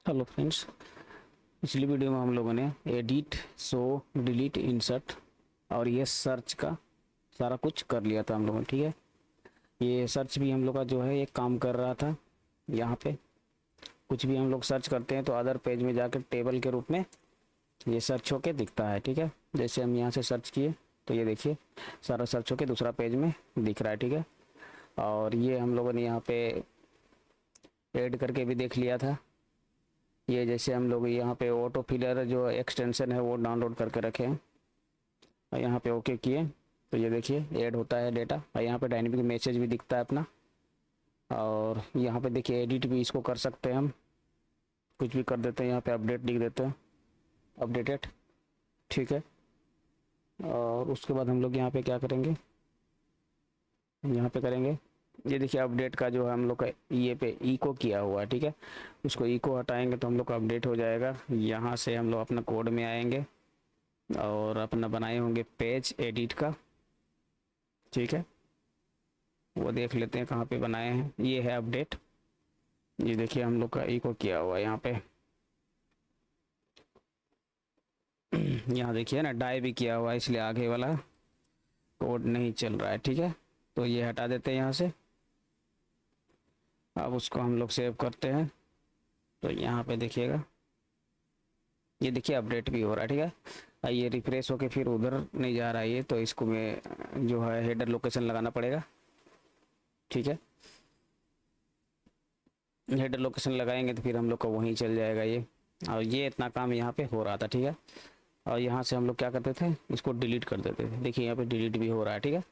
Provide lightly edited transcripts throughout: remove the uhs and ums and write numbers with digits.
Hello friends. पिछली video में हम लोगों ने एडिट, शो, डिलीट, इंसर्ट और ये सर्च का सारा कुछ कर लिया था हम लोगों ने। ठीक है, ये सर्च भी हम लोग का जो है एक काम कर रहा था। यहाँ पे कुछ भी हम लोग सर्च करते हैं तो अदर पेज में जाकर टेबल के रूप में ये सर्च होके दिखता है। ठीक है, जैसे हम यहाँ से सर्च किए तो ये देखिए सारा सर्च होके दूसरा पेज में दिख रहा है। ठीक है, और ये हम लोगों ने यहाँ पे ऐड करके भी देख लिया था। ये जैसे हम लोग यहाँ पे ऑटो फिलर जो एक्सटेंशन है वो डाउनलोड करके रखे हैं और यहाँ पे ओके किए तो ये देखिए ऐड होता है डेटा और यहाँ पे डायनेमिक मैसेज भी दिखता है अपना। और यहाँ पे देखिए एडिट भी इसको कर सकते हैं, हम कुछ भी कर देते हैं। यहाँ पे अपडेट लिख देते हैं, अपडेटेड। ठीक है, और उसके बाद हम लोग यहाँ पे क्या करेंगे, यहाँ पे करेंगे ये देखिए अपडेट का जो है हम लोग का ये पे इको किया हुआ है। ठीक है, उसको इको हटाएंगे तो हम लोग का अपडेट हो जाएगा। यहाँ से हम लोग अपना कोड में आएंगे और अपना बनाए होंगे पेज एडिट का। ठीक है, वो देख लेते हैं कहाँ पे बनाए हैं। ये है अपडेट, ये देखिए हम लोग का इको किया हुआ है यहाँ पे। यहाँ देखिए ना डाई भी किया हुआ है, इसलिए आगे वाला कोड नहीं चल रहा है। ठीक है, तो ये हटा देते हैं यहाँ से। अब उसको हम लोग सेव करते हैं तो यहाँ पे देखिएगा ये देखिए अपडेट भी हो रहा है। ठीक है, ये रिफ्रेश होके फिर उधर नहीं जा रहा है ये, तो इसको मैं जो है हेडर लोकेशन लगाना पड़ेगा। ठीक है, हेडर लोकेशन लगाएंगे तो फिर हम लोग को वहीं चल जाएगा ये। और ये इतना काम यहाँ पे हो रहा था। ठीक है, और यहाँ से हम लोग क्या करते थे, इसको डिलीट कर देते थे। देखिए यहाँ पे डिलीट भी हो रहा है। ठीक है,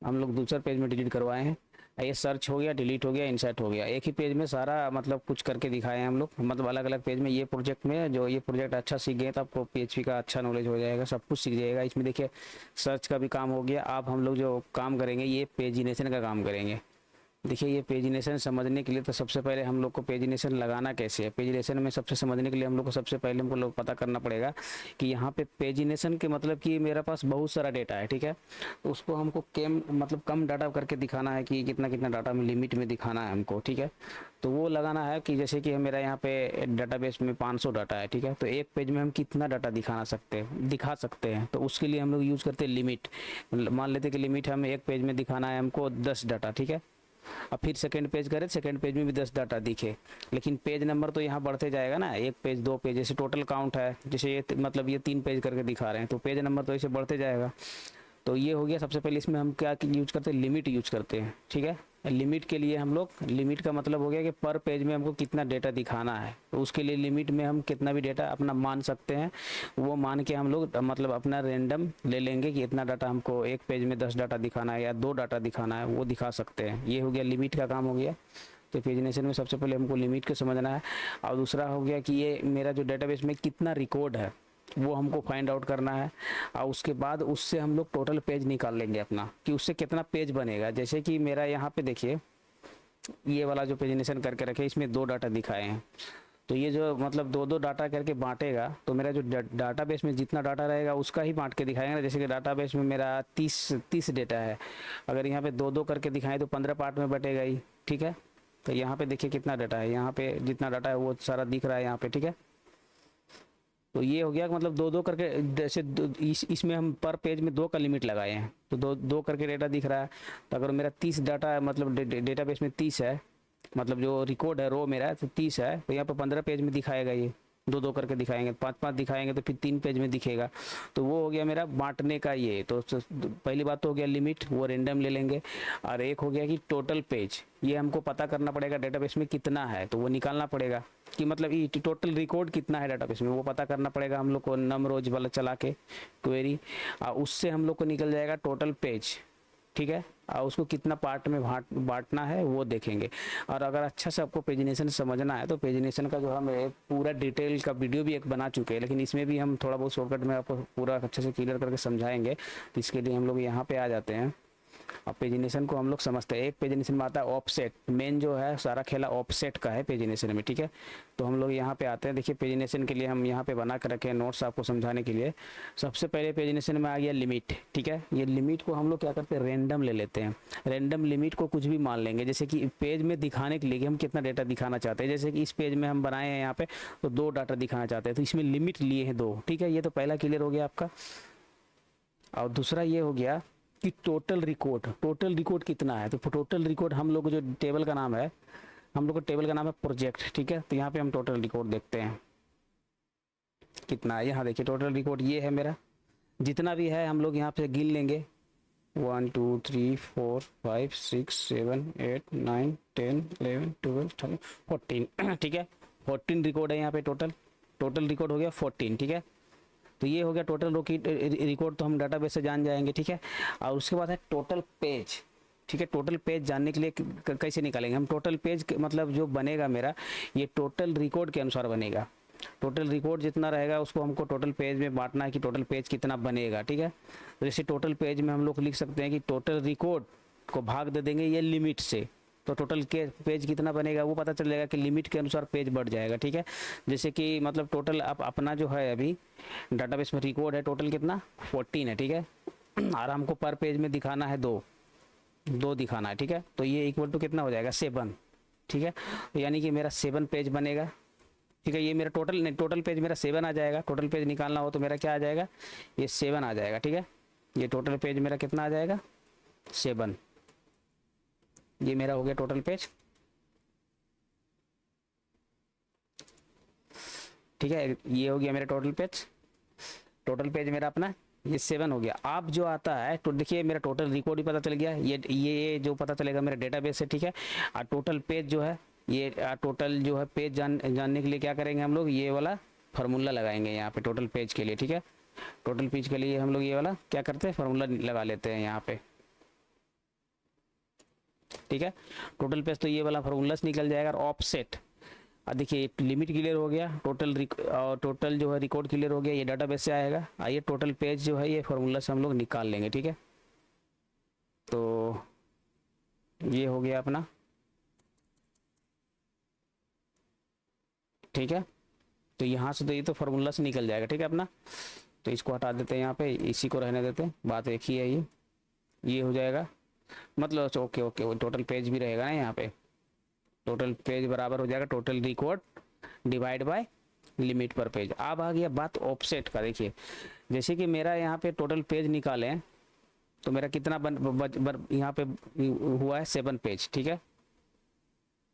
हम लोग दूसरे पेज में डिलीट करवाए हैं। ये सर्च हो गया, डिलीट हो गया, इंसर्ट हो गया, एक ही पेज में सारा मतलब कुछ करके दिखाए हैं हम लोग, मतलब अलग अलग पेज में। ये प्रोजेक्ट में जो ये प्रोजेक्ट अच्छा सीख गए तो आपको पीएचपी का अच्छा नॉलेज हो जाएगा, सब कुछ सीख जाएगा इसमें। देखिए सर्च का भी काम हो गया। अब हम लोग जो काम करेंगे ये पेजिनेशन का काम करेंगे। देखिए ये पेजिनेशन समझने के लिए तो सबसे पहले हम लोग को पेजिनेशन लगाना कैसे है, पेजिनेशन में सबसे समझने के लिए हम लोग को सबसे पहले हमको लोग पता करना पड़ेगा कि यहाँ पे पेजिनेशन के मतलब कि मेरे पास बहुत सारा डेटा है। ठीक है, तो उसको हमको कम डाटा करके दिखाना है कि कितना कितना डाटा में लिमिट में दिखाना है हमको। ठीक है, तो वो लगाना है कि जैसे कि मेरा यहाँ पे डाटाबेस में 500 डाटा है। ठीक है, तो एक पेज में हम कितना डाटा दिखा सकते हैं, तो उसके लिए हम लोग यूज़ करते हैं लिमिट। मान लेते हैं कि लिमिट हमें एक पेज में दिखाना है हमको 10 डाटा। ठीक है, अब फिर सेकंड पेज करें, सेकंड पेज में भी 10 डाटा दिखे, लेकिन पेज नंबर तो यहाँ बढ़ते जाएगा ना, एक पेज, दो पेज, जैसे टोटल काउंट है, जैसे ये मतलब ये 3 पेज करके दिखा रहे हैं तो पेज नंबर तो ऐसे बढ़ते जाएगा। तो ये हो गया। सबसे पहले इसमें हम क्या यूज करते हैं, लिमिट यूज करते हैं। ठीक है, लिमिट के लिए हम लोग, लिमिट का मतलब हो गया कि पर पेज में हमको कितना डेटा दिखाना है, तो उसके लिए लिमिट में हम कितना भी डेटा अपना मान सकते हैं। वो मान के हम लोग मतलब अपना रेंडम ले लेंगे कि इतना डाटा हमको एक पेज में 10 डाटा दिखाना है या 2 डाटा दिखाना है, वो दिखा सकते हैं। ये हो गया लिमिट का काम हो गया। तो पेजिनेशन में सबसे पहले हमको लिमिट को समझना है। और दूसरा हो गया कि ये मेरा जो डेटाबेस में कितना रिकॉर्ड है वो हमको फाइंड आउट करना है। और उसके बाद उससे हम लोग टोटल पेज निकाल लेंगे अपना कि उससे कितना पेज बनेगा। जैसे कि मेरा यहाँ पे देखिए ये वाला जो पेजिनेशन करके रखे इसमें 2 डाटा दिखाए हैं, तो ये जो मतलब 2-2 डाटा करके बांटेगा तो मेरा जो डाटाबेस में जितना डाटा रहेगा उसका ही बांट के दिखाएगा ना। जैसे कि डाटाबेस में मेरा 30 डेटा है, अगर यहाँ पे 2-2 करके दिखाएं तो 15 पार्ट में बटेगा ही। ठीक है, तो यहाँ पे देखिए कितना डाटा है, यहाँ पे जितना डाटा है वो सारा दिख रहा है यहाँ पे। ठीक है, तो ये हो गया मतलब 2-2 करके, जैसे इसमें हम पर पेज में 2 का लिमिट लगाए हैं तो 2-2 करके डेटा दिख रहा है। तो अगर मेरा 30 डाटा है, मतलब डेटाबेस में 30 है, मतलब जो रिकॉर्ड है रो मेरा तो 30 है, तो यहाँ पर 15 पेज में दिखाएगा। ये 2-2 करके दिखाएंगे, 5-5 दिखाएंगे तो फिर 3 पेज में दिखेगा। तो वो हो गया मेरा बांटने का। ये तो पहली बात तो हो गया लिमिट, वो रेंडम ले लेंगे। और एक हो गया कि टोटल पेज, ये हमको पता करना पड़ेगा डेटाबेस में कितना है, तो वो निकालना पड़ेगा कि मतलब ये टोटल रिकॉर्ड कितना है डाटाबेस में, वो पता करना पड़ेगा हम लोग को नम रोज वाला चला के क्वेरी। उससे हम लोग को निकल जाएगा टोटल पेज। ठीक है, और उसको कितना पार्ट में बांटना है वो देखेंगे। और अगर अच्छा से आपको पेजिनेशन समझना है तो पेजिनेशन का जो हम एक पूरा डिटेल का वीडियो भी एक बना चुके हैं, लेकिन इसमें भी हम थोड़ा बहुत शॉर्टकट में आपको पूरा अच्छे से क्लियर करके समझाएंगे। तो इसके लिए हम लोग यहाँ पे आ जाते हैं अब पेजिनेशन को हम लोग समझते हैं। एक पेजिनेशन में आता है ऑफसेट, मेन जो है सारा खेला ऑफसेट का है पेजिनेशन में, ठीक है। तो हम लोग यहाँ पे आते हैं, देखिए पेजिनेशन के लिए हम यहाँ पे बना कर रखे हैं नोट्स आपको समझाने के लिए। सबसे पहले पेजिनेशन में आ गया लिमिट, ठीक है। ये लिमिट को हम लोग क्या करते हैं, रैंडम ले लेते हैं। रैंडम लिमिट को कुछ भी मान लेंगे, जैसे कि पेज में दिखाने के लिए कि हम कितना डेटा दिखाना चाहते हैं। जैसे कि इस पेज में हम बनाए हैं यहाँ पे तो 2 डाटा दिखाना चाहते हैं, तो इसमें लिमिट लिए हैं 2, ठीक है। ये तो पहला क्लियर हो गया आपका। और दूसरा ये हो गया कि टोटल रिकॉर्ड कितना है। तो टोटल रिकॉर्ड हम लोग जो टेबल का नाम है, हम लोग का टेबल का नाम है प्रोजेक्ट, ठीक है। तो यहाँ पे हम टोटल रिकॉर्ड देखते हैं कितना है। यहाँ देखिए टोटल रिकॉर्ड ये है मेरा, जितना भी है हम लोग यहाँ पे गिन लेंगे 1 2 3 4 5 6 7 8 9 10 11 12 13 14 ठीक है। 14 रिकॉर्ड है यहाँ पे टोटल रिकॉर्ड हो गया 14, ठीक है। तो ये हो गया टोटल रिकॉर्ड, तो हम डाटाबेस से जान जाएंगे, ठीक है। और उसके बाद है टोटल पेज, ठीक है। टोटल पेज जानने के लिए कैसे निकालेंगे हम टोटल पेज, मतलब जो बनेगा मेरा ये टोटल रिकॉर्ड के अनुसार बनेगा। टोटल रिकॉर्ड जितना रहेगा उसको हमको टोटल पेज में बांटना है कि टोटल पेज कितना बनेगा, ठीक है। तो जैसे टोटल पेज में हम लोग लिख सकते हैं कि टोटल रिकॉर्ड को भाग दे देंगे ये लिमिट से, तो टोटल के पेज कितना बनेगा वो पता चलेगा कि लिमिट के अनुसार पेज बढ़ जाएगा, ठीक है। जैसे कि मतलब टोटल आप अपना जो है अभी डाटाबेस में रिकॉर्ड है टोटल कितना 14 है, ठीक है। और हमको पर पेज में दिखाना है 2 दिखाना है, ठीक है। तो ये इक्वल टू कितना हो जाएगा 7, ठीक है। तो यानी कि मेरा 7 पेज बनेगा, ठीक है। ये मेरा टोटल पेज मेरा 7 आ जाएगा। टोटल पेज निकालना हो तो मेरा क्या आ जाएगा, ये 7 आ जाएगा, ठीक है। ये टोटल पेज मेरा कितना आ जाएगा 7, ये मेरा हो गया टोटल पेज, ठीक है। ये हो गया मेरा टोटल पेज मेरा अपना ये 7 हो गया। अब जो आता है तो देखिए मेरा टोटल रिकॉर्ड भी पता चल गया, ये जो पता चलेगा मेरा डेटाबेस से, ठीक है। और टोटल पेज जो है ये टोटल जो है पेज जानने के लिए क्या करेंगे हम लोग, ये वाला फार्मूला लगाएंगे यहाँ पे टोटल पेज के लिए, ठीक है। टोटल पेज के लिए हम लोग ये वाला क्या करते हैं फार्मूला लगा लेते हैं यहाँ पे, ठीक है। टोटल पेज तो ये वाला फार्मूला से निकल जाएगा। ऑफसेट, अब देखिए लिमिट क्लियर हो गया, टोटल जो है रिकॉर्ड क्लियर हो गया, ये डाटाबेस से आएगा। आइए टोटल पेज जो है ये फार्मूला से हम लोग निकाल लेंगे, ठीक है। तो ये हो गया अपना, ठीक है। तो यहाँ से तो ये तो फार्मूला से निकल जाएगा, ठीक है अपना। तो इसको हटा देते हैं यहाँ पे, इसी को रहने देते हैं, बात एक ही है। ये हो जाएगा मतलब ओके टोटल पेज भी रहेगा ना यहाँ पे। टोटल पेज बराबर हो जाएगा total record divide by limit पर पेज। अब आ गया बात ऑफसेट का। देखिए जैसे कि मेरा यहाँ पे टोटल पेज निकालें तो मेरा कितना यहाँ पे हुआ है 7 पेज, ठीक है।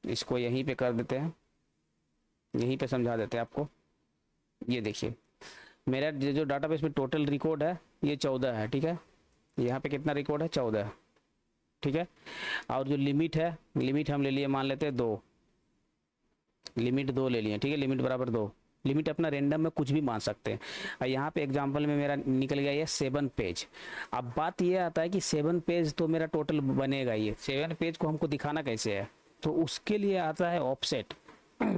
इसको यहीं पे कर देते हैं, यहीं पे समझा देते हैं आपको। ये देखिए मेरा जो डाटाबेस में टोटल रिकॉर्ड है ये 14 है, ठीक है। यहाँ पे कितना रिकॉर्ड है 14, ठीक है। और जो लिमिट है, लिमिट हम ले लिए मान लेते हैं 2, लिमिट 2 ले लिए, ठीक है। लिमिट बराबर 2, लिमिट अपना रेंडम में कुछ भी मान सकते हैं। और यहाँ पे एग्जांपल में मेरा निकल गया ये 7 पेज। अब बात ये आता है कि 7 पेज तो मेरा टोटल बनेगा, ये 7 पेज को हमको दिखाना कैसे है, तो उसके लिए आता है ऑफसेट।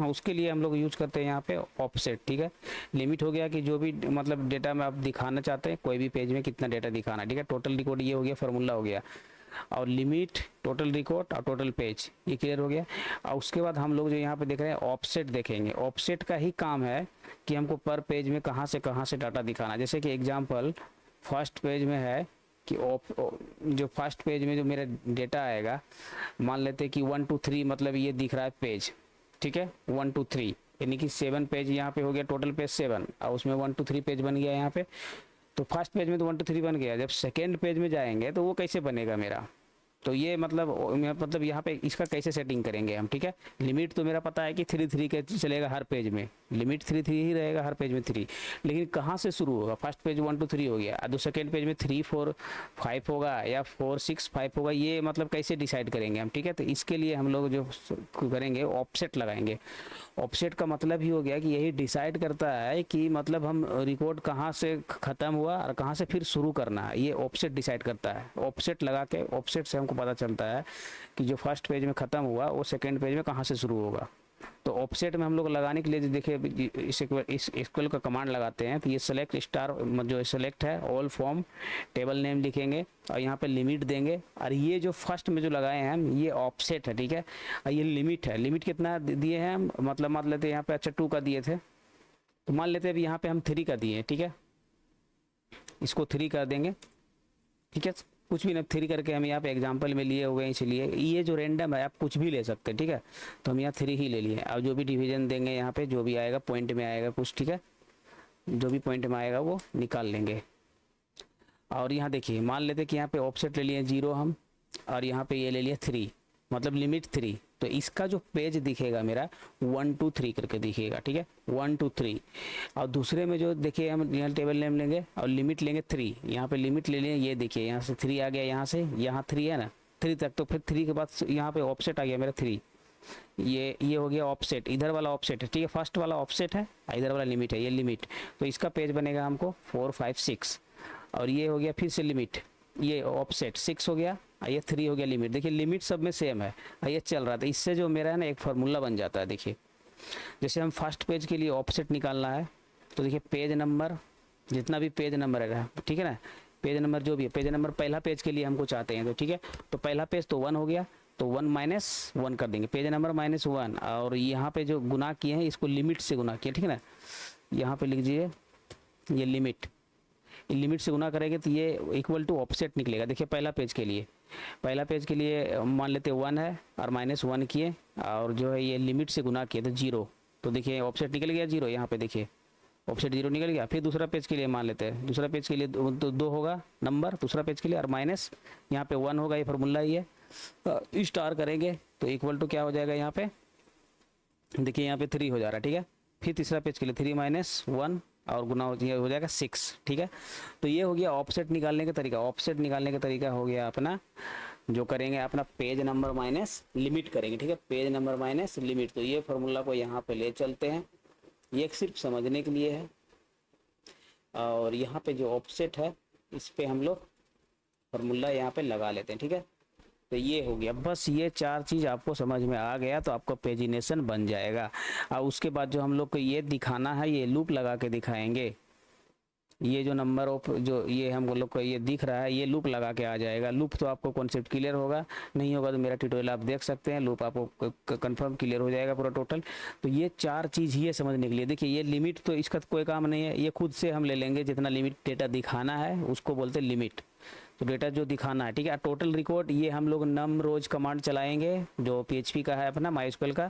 उसके लिए हम लोग यूज करते हैं यहाँ पे ऑफसेट, ठीक है। लिमिट हो गया कि जो भी मतलब डेटा में आप दिखाना चाहते हैं कोई भी पेज में कितना डेटा दिखाना, ठीक है। टोटल रिकॉर्ड ये हो गया, फार्मूला हो गया। और लिमिट, टोटल रिकॉर्ड और टोटल पेज ये क्लियर हो गया। और उसके बाद हम लोग जो यहाँ पे देख रहे हैं ऑफसेट देखेंगे। ऑफसेट का ही काम है कि हमको पर पेज में कहाँ से डाटा दिखाना। जैसे कि एग्जांपल फर्स्ट पेज में है कि जो फर्स्ट पेज में जो मेरा डेटा आएगा, मान लेते हैं कि 1 2 3 मतलब ये दिख रहा है पेज, ठीक है। 1 2 3 यानी कि 7 पेज यहाँ पे हो गया, टोटल पेज 7 और उसमें 1 2 3 पेज बन गया यहाँ पे। तो फर्स्ट पेज में तो 1 2 3 बन गया। जब सेकेंड पेज में जाएंगे तो वो कैसे बनेगा मेरा, तो ये मतलब यहाँ पे इसका कैसे सेटिंग करेंगे हम, ठीक है। लिमिट तो मेरा पता है कि 3 3 के चलेगा हर पेज में, लिमिट 3 3 ही रहेगा हर पेज में 3, लेकिन कहाँ से शुरू होगा, फर्स्ट पेज 1 2 3 हो गया, और सेकेंड पेज में 3 4 5 होगा या 4 6 5 होगा, ये मतलब कैसे डिसाइड करेंगे हम, ठीक है। तो इसके लिए हम लोग जो करेंगे ऑफसेट लगाएंगे। ऑफसेट का मतलब ही हो गया कि यही डिसाइड करता है कि मतलब हम रिकॉर्ड कहाँ से ख़त्म हुआ और कहाँ से फिर शुरू करना है, ये ऑफसेट डिसाइड करता है। ऑफसेट लगा के ऑफसेट से हमको पता चलता है कि जो फर्स्ट पेज में ख़त्म हुआ वो सेकेंड पेज में कहाँ से शुरू होगा। तो तो ऑफसेट में हम लोग लगाने के लिए देखिए इस इक्वल का कमांड लगाते हैं, तो ये सेलेक्ट स्टार जो सेलेक्ट है ऑल फॉर्म टेबल नेम लिखेंगे और यहाँ पे लिमिट देंगे। और ये जो फर्स्ट में जो लगाए हैं हम ये ऑफसेट है, ठीक है। और ये लिमिट है, लिमिट कितना दिए हैं हम, मतलब मान लेते हैं यहाँ पे अच्छा 2 का दिए थे, तो मान लेते हैं अभी यहाँ पे हम 3 का दिए, ठीक है। इसको 3 कर देंगे, ठीक है। कुछ भी नहीं, 3 करके हम यहाँ पे एग्जांपल में लिए हुए हैं, इसलिए ये जो रैंडम है आप कुछ भी ले सकते हैं, ठीक है। तो हम यहाँ 3 ही ले लिए। अब जो भी डिवीजन देंगे यहाँ पे जो भी आएगा पॉइंट में आएगा कुछ, ठीक है, जो भी पॉइंट में आएगा वो निकाल लेंगे। और यहाँ देखिए मान लेते कि यहाँ पे ऑफसेट ले लिए 0 हम, और यहाँ पे ये ले लिया 3, मतलब लिमिट 3। तो इसका जो पेज दिखेगा मेरा 1 2 3 करके दिखेगा, ठीक है, 1 2 3। और दूसरे में जो देखिए हम यहाँ टेबल नेम लेंगे और लिमिट लेंगे 3, यहाँ पे लिमिट ले लें, ये देखिए यहाँ से 3 आ गया, यहाँ से यहाँ 3 है ना, 3 तक। तो फिर 3 के बाद यहाँ पे ऑफसेट आ गया मेरा 3, ये हो गया ऑफसेट, इधर वाला ऑफसेट है, ठीक है। फर्स्ट वाला ऑफसेट है, इधर वाला लिमिट है, ये लिमिट। तो इसका पेज बनेगा हमको 4 5 6। और ये हो गया फिर से लिमिट, ये ऑफसेट 6 हो गया, ये 3 हो गया लिमिट। देखिए लिमिट सब में सेम है, ये चल रहा था। इससे जो मेरा है ना एक फार्मूला बन जाता है। देखिए जैसे हम फर्स्ट पेज के लिए ऑफसेट निकालना है, तो देखिए पेज नंबर जितना भी पेज नंबर है, ठीक है ना, पेज नंबर जो भी है, पेज नंबर पहला पेज के लिए हमको चाहते हैं, तो ठीक है। तो पहला पेज तो 1 हो गया, तो 1 - 1 कर देंगे, पेज नंबर -1। और यहाँ पे जो गुना किए हैं इसको लिमिट से गुना किया, ठीक है ना। यहाँ पे लिख दीजिए ये लिमिट से गुना करेंगे तो ये इक्वल टू ऑफसेट निकलेगा। देखिए पहला पेज के लिए मान लेते 1 है और -1 किए, और जो है ये लिमिट से गुना किए तो 0। तो देखिए ऑफसेट निकल गया 0, यहाँ पे देखिए ऑफसेट 0 निकल गया। फिर दूसरा पेज के लिए मान लेते हैं, दूसरा पेज के लिए 2 होगा नंबर दूसरा पेज के लिए, और माइनस यहाँ पे 1 होगा, ये फार्मूला ही है। स्टार करेंगे तो इक्वल टू क्या हो जाएगा, यहाँ पे देखिए यहाँ पे 3 हो जा रहा है, ठीक है। फिर तीसरा पेज के लिए 3 - 1 और गुना हो जाएगा 6, ठीक है। तो ये हो गया ऑफसेट निकालने का तरीका। ऑफसेट निकालने का तरीका हो गया अपना, जो करेंगे अपना पेज नंबर माइनस लिमिट करेंगे, ठीक है, पेज नंबर माइनस लिमिट। तो ये फार्मूला को यहाँ पे ले चलते हैं, ये सिर्फ समझने के लिए है। और यहाँ पे जो ऑफसेट है इस पे हम लोग फार्मूला यहाँ पे लगा लेते हैं, ठीक है। तो ये हो गया, बस ये 4 चीज़ आपको समझ में आ गया तो आपका पेजिनेशन बन जाएगा। और उसके बाद जो हम लोग को ये दिखाना है, ये लूप लगा के दिखाएंगे। ये जो नंबर ऑफ जो ये हम लोग को ये दिख रहा है, ये लूप लगा के आ जाएगा। लूप तो आपको कॉन्सेप्ट क्लियर होगा, नहीं होगा तो मेरा ट्यूटोरियल आप देख सकते हैं, लूप आपको कंफर्म क्लियर हो जाएगा पूरा टोटल। तो ये 4 चीज़ ही है समझने के लिए। देखिए ये लिमिट तो इसका कोई काम नहीं है, ये खुद से हम ले लेंगे, जितना लिमिट डेटा दिखाना है उसको बोलते हैं लिमिट। तो डेटा जो दिखाना है, ठीक है। टोटल रिकॉर्ड ये हम लोग नम रोज कमांड चलाएंगे, जो PHP का है अपना MySQL का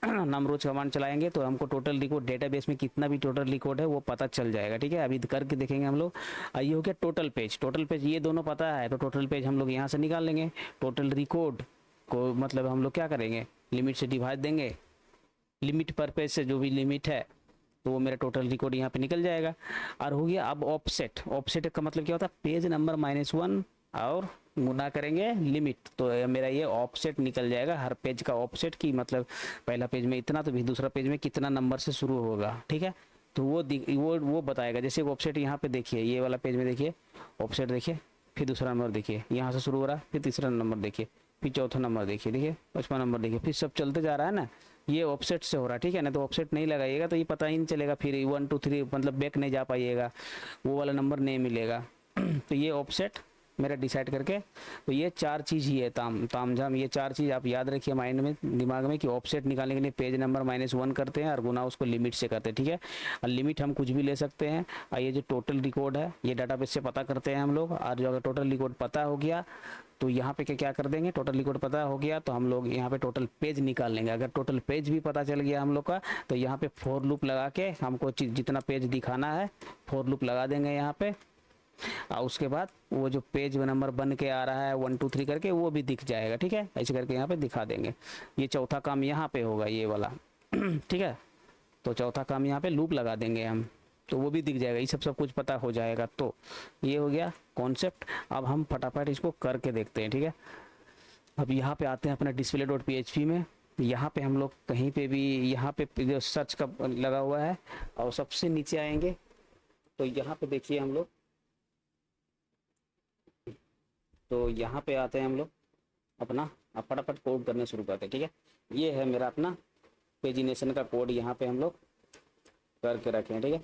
नम रोज कमांड चलाएंगे तो हमको टोटल रिकॉर्ड डेटाबेस में कितना भी टोटल रिकॉर्ड है वो पता चल जाएगा, ठीक है। अभी करके देखेंगे हम लोग। ये हो गया टोटल पेज ये दोनों पता है, तो टोटल पेज हम लोग यहाँ से निकाल लेंगे। टोटल रिकॉर्ड को मतलब हम लोग क्या करेंगे, लिमिट से डिवाइड देंगे, लिमिट पर पेज से जो भी लिमिट है तो वो मेरा टोटल रिकॉर्ड यहाँ पे निकल जाएगा। और हो गया अब ऑफसेट का मतलब क्या होता है, पेज नंबर -1 और गुना करेंगे लिमिट, तो मेरा ये ऑफसेट निकल जाएगा। हर पेज का ऑफसेट की मतलब पहला पेज में इतना तो भी दूसरा पेज में कितना नंबर से शुरू होगा, ठीक है। तो वो बताएगा। जैसे ऑफसेट यहाँ पे देखिए, ये वाला पेज में देखिए ऑफसेट देखिए, फिर दूसरा नंबर देखिए यहाँ से शुरू हो रहा है, फिर तीसरा नंबर देखिए, फिर चौथा नंबर देखिए 5वां नंबर देखिए, फिर सब चलते जा रहा है ना, ये ऑफसेट से हो रहा है, ठीक है ना। तो ऑफसेट नहीं लगाइएगा तो ये पता ही नहीं चलेगा, फिर 1 2 3 मतलब बैक नहीं जा पाइएगा, वो वाला नंबर नहीं मिलेगा। तो ये ऑफसेट मेरा डिसाइड करके, तो ये 4 चीज़ ही है तामझाम। ये 4 चीज़ आप याद रखिए माइंड में, दिमाग में, कि ऑफसेट निकालने के लिए पेज नंबर -1 करते हैं और गुना उसको लिमिट से करते हैं, ठीक है। और लिमिट हम कुछ भी ले सकते हैं। और ये जो टोटल रिकॉर्ड है ये डाटाबेस से पता करते हैं हम लोग। और जो अगर टोटल रिकॉर्ड पता हो गया तो यहाँ पे क्या कर देंगे, टोटल रिकॉर्ड पता हो गया तो हम लोग यहाँ पे टोटल पेज निकाल लेंगे। अगर टोटल पेज भी पता चल गया हम लोग का, तो यहाँ पे फॉर लूप लगा के हमको जितना पेज दिखाना है फॉर लूप लगा देंगे यहाँ पे। और उसके बाद वो जो पेज नंबर बन के आ रहा है 1 2 3 करके वो भी दिख जाएगा, ठीक है। ऐसे करके यहाँ पे दिखा देंगे। ये चौथा काम यहाँ पे होगा, ये वाला ठीक है। तो चौथा काम यहाँ पे लूप लगा देंगे हम, तो वो भी दिख जाएगा। ये सब कुछ पता हो जाएगा। तो ये हो गया कॉन्सेप्ट। अब हम फटाफट इसको करके देखते हैं, ठीक है। अब यहाँ पे आते हैं अपना display.php में। यहाँ पे हम लोग कहीं पे भी यहाँ पे जो सर्च का लगा हुआ है और सबसे नीचे आएंगे तो यहाँ पे देखिए हम लोग, तो यहाँ पे आते हैं हम लोग अपना, अब फटाफट कोड करने शुरू करते हैं, ठीक है। ये है मेरा अपना पेजिनेशन का कोड यहाँ पे हम लोग करके रखे हैं, ठीक है।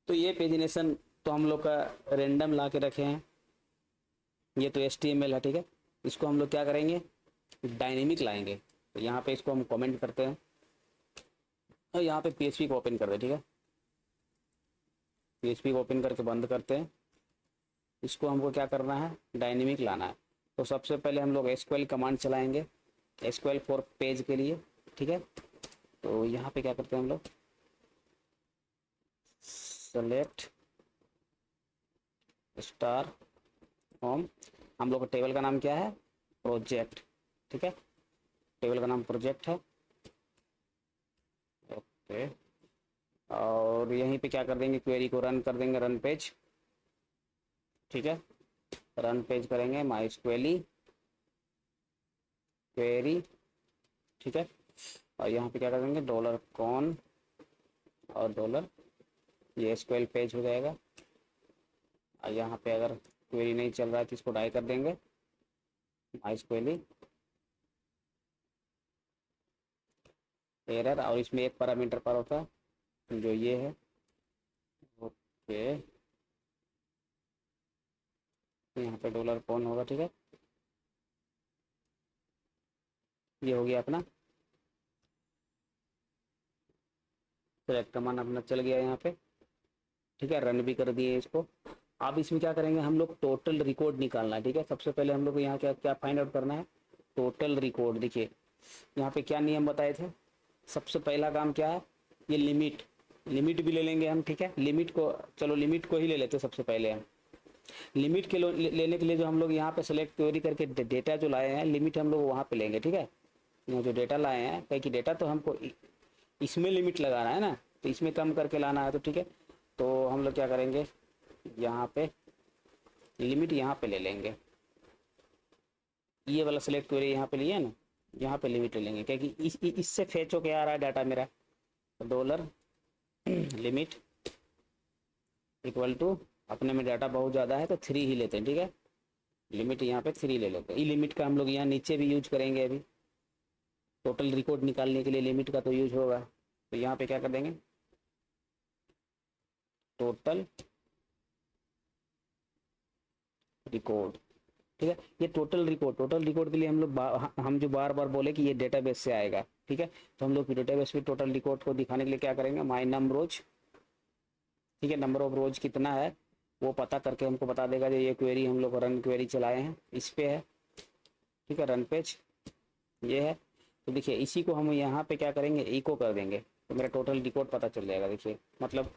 तो ये पेजिनेशन तो हम लोग का रेंडम ला के रखे हैं, ये तो HTML है, ठीक है। इसको हम लोग क्या करेंगे, डायनेमिक लाएंगे। तो यहाँ पे इसको हम कमेंट करते हैं और यहाँ पे PHP को ओपन कर दे, ठीक है। PHP को ओपन करके बंद करते हैं। इसको हमको क्या करना है, डायनेमिक लाना है। तो सबसे पहले हम लोग SQL कमांड चलाएंगे, SQL फॉर पेज के लिए, ठीक है। तो यहाँ पे क्या करते हैं हम लोग, सेलेक्ट स्टार होम, हम लोग का टेबल का नाम क्या है, प्रोजेक्ट, ठीक है। टेबल का नाम प्रोजेक्ट है, ओके। और यहीं पे क्या कर देंगे, क्वेरी को रन कर देंगे, रन पेज, ठीक है। रन पेज करेंगे MySQL क्वेरी, ठीक है। और यहाँ पे क्या कर देंगे, $कॉन और डॉलर, ये SQL पेज हो जाएगा। और यहाँ पे अगर क्वेरी नहीं चल रहा है तो इसको डाई कर देंगे MySQL एरर, और इसमें एक पैरामीटर पर होता है जो ये है, ओके। यहाँ पे $कॉन होगा, ठीक है। ये हो गया अपना सेलेक्ट कमांड अपना चल गया यहाँ पे, ठीक है। रन भी कर दिए इसको। अब इसमें क्या करेंगे, हम लोग टोटल रिकॉर्ड निकालना है, ठीक है। सबसे पहले हम लोग को यहाँ क्या क्या फाइंड आउट करना है, टोटल रिकॉर्ड। देखिए यहाँ पे क्या नियम बताए थे, सबसे पहला काम क्या है, ये लिमिट भी ले लेंगे हम, ठीक है। लिमिट को, चलो लिमिट को ही ले लेते सबसे पहले हम। लिमिट के लेने के लिए जो हम लोग यहाँ पे सेलेक्ट क्वेरी करके डेटा जो लाए हैं, लिमिट हम लोग वहाँ पे लेंगे, ठीक है। यहाँ जो डेटा लाए हैं, कहीं की डेटा तो हमको इसमें लिमिट लगाना है ना, तो इसमें कम करके लाना है, तो ठीक है। तो हम लोग क्या करेंगे, यहाँ पे लिमिट यहाँ पे ले लेंगे, ये वाला सेलेक्ट क्वेरी यहाँ पे लिए ना, यहाँ पे लिमिट ले लेंगे, क्योंकि इससे फेच होके आ रहा है डाटा मेरा। डॉलर लिमिट इक्वल टू, अपने में डाटा बहुत ज़्यादा है तो 3 ही लेते हैं, ठीक है। लिमिट यहाँ पे 3 ले लेते हैं। ई लिमिट का हम लोग यहाँ नीचे भी यूज करेंगे, अभी टोटल रिकॉर्ड निकालने के लिए लिमिट का तो यूज होगा। तो यहाँ पे क्या कर देंगे, टोटल रिकॉर्ड, ठीक है। ये टोटल रिकॉर्ड के लिए हम लोग हम जो बार बार बोले कि ये डेटाबेस से आएगा, ठीक है। तो हम लोग डेटाबेस में टोटल रिकॉर्ड को दिखाने के लिए क्या करेंगे, माई नम रोज, ठीक है। नंबर ऑफ रोज कितना है वो पता करके हमको बता देगा। जो ये क्वेरी हम लोग रन क्वेरी चलाए हैं इस पे है, ठीक है। रन पेज ये है। तो देखिए इसी को हम यहाँ पे क्या करेंगे, इको कर देंगे, तो मेरा टोटल रिकॉर्ड पता चल जाएगा। देखिए मतलब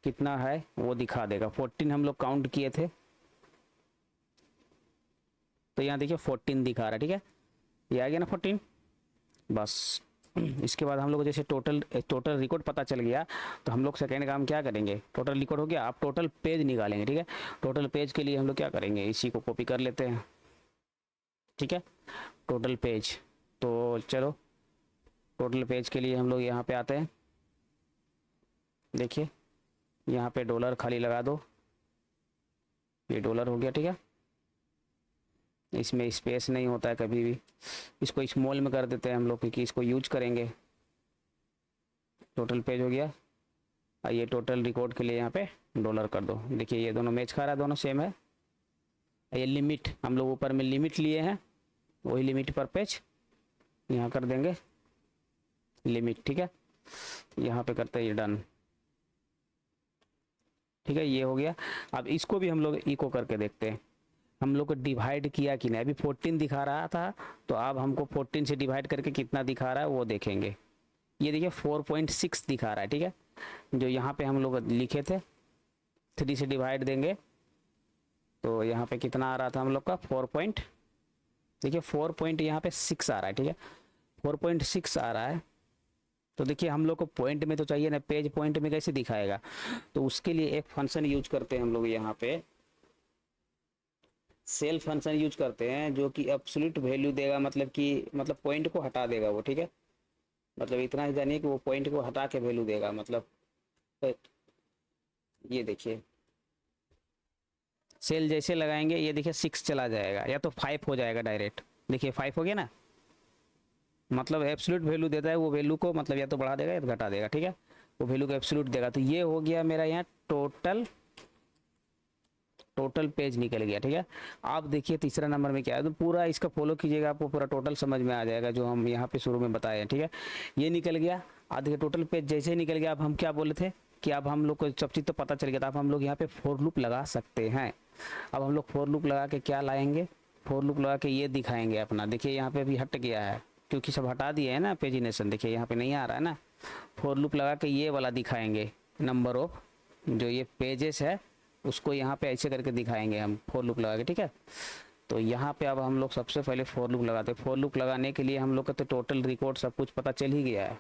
कितना है वो दिखा देगा। 14 हम लोग काउंट किए थे, तो यहाँ देखिए 14 दिखा रहा है, ठीक है। ये आ गया ना 14, बस। इसके बाद हम लोग जैसे टोटल रिकॉर्ड पता चल गया, तो हम लोग सेकेंड काम क्या करेंगे, टोटल रिकॉर्ड हो गया, आप टोटल पेज निकालेंगे, ठीक है। टोटल पेज के लिए हम लोग क्या करेंगे, इसी को कॉपी कर लेते हैं, ठीक है। टोटल पेज, तो चलो टोटल पेज के लिए हम लोग यहाँ पे आते हैं। देखिए यहाँ पे डॉलर खाली लगा दो, ये डॉलर हो गया, ठीक है। इसमें स्पेस नहीं होता है कभी भी, इसको स्मॉल में कर देते हैं हम लोग क्योंकि इसको यूज करेंगे। टोटल पेज हो गया, और ये टोटल रिकॉर्ड के लिए यहाँ पे डॉलर कर दो। देखिए ये दोनों मैच खा रहा है, दोनों सेम है। ये लिमिट हम लोग ऊपर में लिमिट लिए हैं, वही लिमिट पर पेज यहाँ कर देंगे लिमिट, ठीक है। यहाँ पे करते हैं ये डन, ठीक है। ये हो गया। अब इसको भी हम लोग इको करके देखते हैं, हम लोग को डिवाइड किया कि नहीं। अभी 14 दिखा रहा था, तो अब हमको 14 से डिवाइड करके कितना दिखा रहा है वो देखेंगे। ये देखिए 4.6 दिखा रहा है, ठीक है। जो यहाँ पे हम लोग लिखे थे 3 से डिवाइड देंगे, तो यहाँ पे कितना आ रहा था हम लोग का देखिए 4 पॉइंट यहाँ पे 6 आ रहा है, ठीक है। 4.6 आ रहा है। तो देखिए हम लोग को पॉइंट में तो चाहिए ना, पेज पॉइंट में कैसे दिखाएगा, तो उसके लिए एक फंक्शन यूज करते हैं हम लोग यहाँ पे, सेल फंक्शन यूज करते हैं, जो कि एब्सोल्यूट वैल्यू देगा, मतलब पॉइंट को हटा देगा वो, ठीक है। मतलब इतना ही जानिए कि वो पॉइंट को हटा के वैल्यू देगा, मतलब ये देखिए सेल जैसे लगाएंगे, ये देखिए 6 चला जाएगा, या तो 5 हो जाएगा डायरेक्ट। देखिए 5 हो गया ना, मतलब एब्सोल्यूट वैल्यू देता है, वो वैल्यू को मतलब या तो बढ़ा देगा या तो घटा देगा, ठीक है, वो वैल्यू को एब्सोल्यूट देगा। तो ये हो गया मेरा यहाँ टोटल पेज निकल गया, ठीक है। आप देखिए तीसरा नंबर में क्या है, तो पूरा इसका फॉलो कीजिएगा, आपको पूरा टोटल समझ में आ जाएगा जो हम यहाँ पे शुरू में बताए हैं, ठीक है। ये निकल गया। अब देखिए टोटल पेज जैसे ही निकल गया, अब हम क्या बोले थे कि अब हम लोग को सब चीज़ तो पता चल गया था, अब हम लोग यहाँ पे फॉर लूप लगा सकते हैं। अब हम लोग फॉर लूप लगा के क्या लाएंगे, फॉर लूप लगा के ये दिखाएंगे अपना। देखिए यहाँ पे भी हट गया है क्योंकि सब हटा दिए है ना पेजिनेशन, देखिए यहाँ पे नहीं आ रहा है ना। फॉर लूप लगा के ये वाला दिखाएंगे, नंबर ऑफ जो ये पेजेस है उसको यहाँ पे ऐसे करके दिखाएंगे हम फॉर लूप लगा के, ठीक है। तो यहाँ पे अब हम लोग सबसे पहले फॉर लूप लगाते हैं। फॉर लूप लगाने के लिए हम लोग का तो टोटल रिकॉर्ड सब कुछ पता चल ही गया है,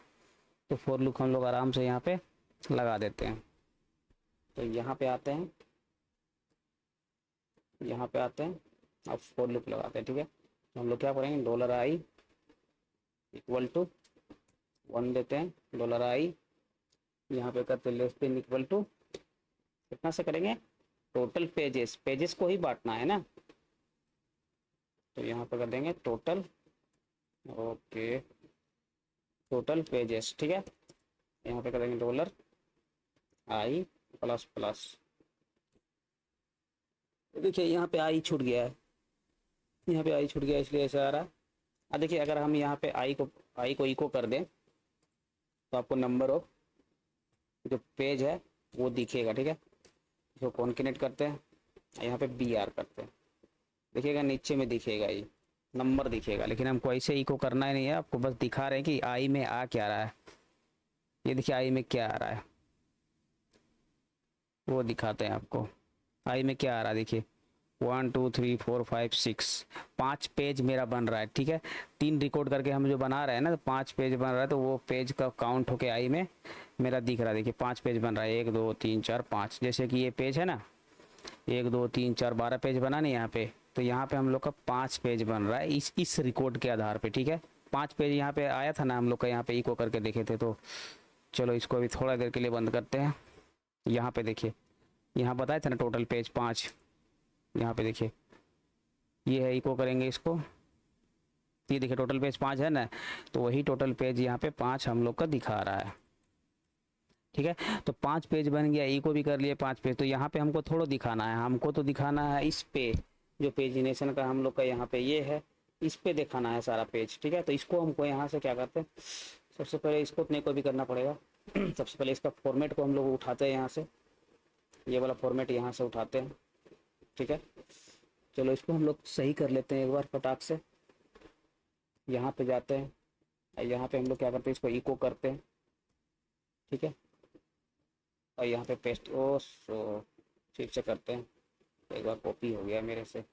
तो फॉर लूप हम लोग आराम से यहाँ पे लगा देते हैं। तो यहाँ पे आते हैं, यहाँ पे आते हैं, अब फॉर लूप लगाते हैं, ठीक है। तो हम लोग क्या करेंगे, $i इक्वल टू 1 देते हैं, $i यहाँ पे करते हैं लेस देन इक्वल टू कितना से करेंगे, टोटल पेजेस को ही बांटना है ना, तो यहाँ पे कर देंगे टोटल, ओके, टोटल पेजेस, ठीक है। यहाँ पे कर देंगे $i प्लस प्लस। देखिए यहाँ पे आई छूट गया है, यहाँ पे आई छूट गया इसलिए ऐसा आ रहा है। अब देखिए अगर हम यहाँ पे आई को इको कर दें तो आपको नंबर ऑफ जो पेज है वो दिखेगा, ठीक है। इसको कॉन्केनेट करते हैं, यहाँ पे BR करते हैं, देखिएगा नीचे में दिखेगा ये नंबर दिखेगा, लेकिन हमको ऐसे इको करना ही नहीं है, आपको बस दिखा रहे हैं कि आई में आ क्या रहा है। ये देखिए आई में क्या आ रहा है वो दिखाते हैं आपको। आई में क्या आ रहा है देखिए, 1 2 3 4 5 6 5 पेज मेरा बन रहा है, ठीक है। 3 रिकॉर्ड करके हम जो बना रहे हैं ना, तो 5 पेज बन रहा है, तो वो पेज का काउंट होके आई में मेरा दिख रहा है। देखिए 5 पेज बन रहा है, 1 2 3 4 5, जैसे कि ये पेज है ना, 1 2 3 4 12 पेज बना नहीं यहाँ पे, तो यहाँ पे हम लोग का 5 पेज बन रहा है इस रिकॉर्ड के आधार पे, ठीक है। 5 पेज यहाँ पे आया था ना हम लोग का, यहाँ पे इको करके देखे थे। तो चलो इसको अभी थोड़ा देर के लिए बंद करते हैं। यहाँ पे देखिए, यहाँ बताया था ना टोटल पेज 5, यहाँ पे देखिए ये है, इको करेंगे इसको, ये देखिए टोटल पेज 5 है ना, तो वही टोटल पेज यहाँ पे 5 हम लोग का दिखा रहा है, ठीक है। तो 5 पेज बन गया, इको भी कर लिए 5 पेज। तो यहाँ पे हमको थोड़ा दिखाना है, हमको तो दिखाना है इस पे जो पेजिनेशन का हम लोग का यहाँ पे ये है, इस पे दिखाना है सारा पेज, ठीक है। तो इसको हमको यहाँ से क्या करते हैं, सबसे पहले इसको अपने को भी करना पड़ेगा। सबसे पहले इसका फॉर्मेट को हम लोग उठाते हैं यहाँ से, ये वाला फॉर्मेट यहाँ से उठाते हैं, ठीक है। चलो इसको हम लोग सही कर लेते हैं एक बार फटाक से। यहाँ पे जाते हैं, यहाँ पे हम लोग क्या करते हैं, इसको इको करते हैं, ठीक है। और यहाँ पे पेस्ट, ओ सो ठीक से करते हैं, एक बार कॉपी हो गया मेरे से।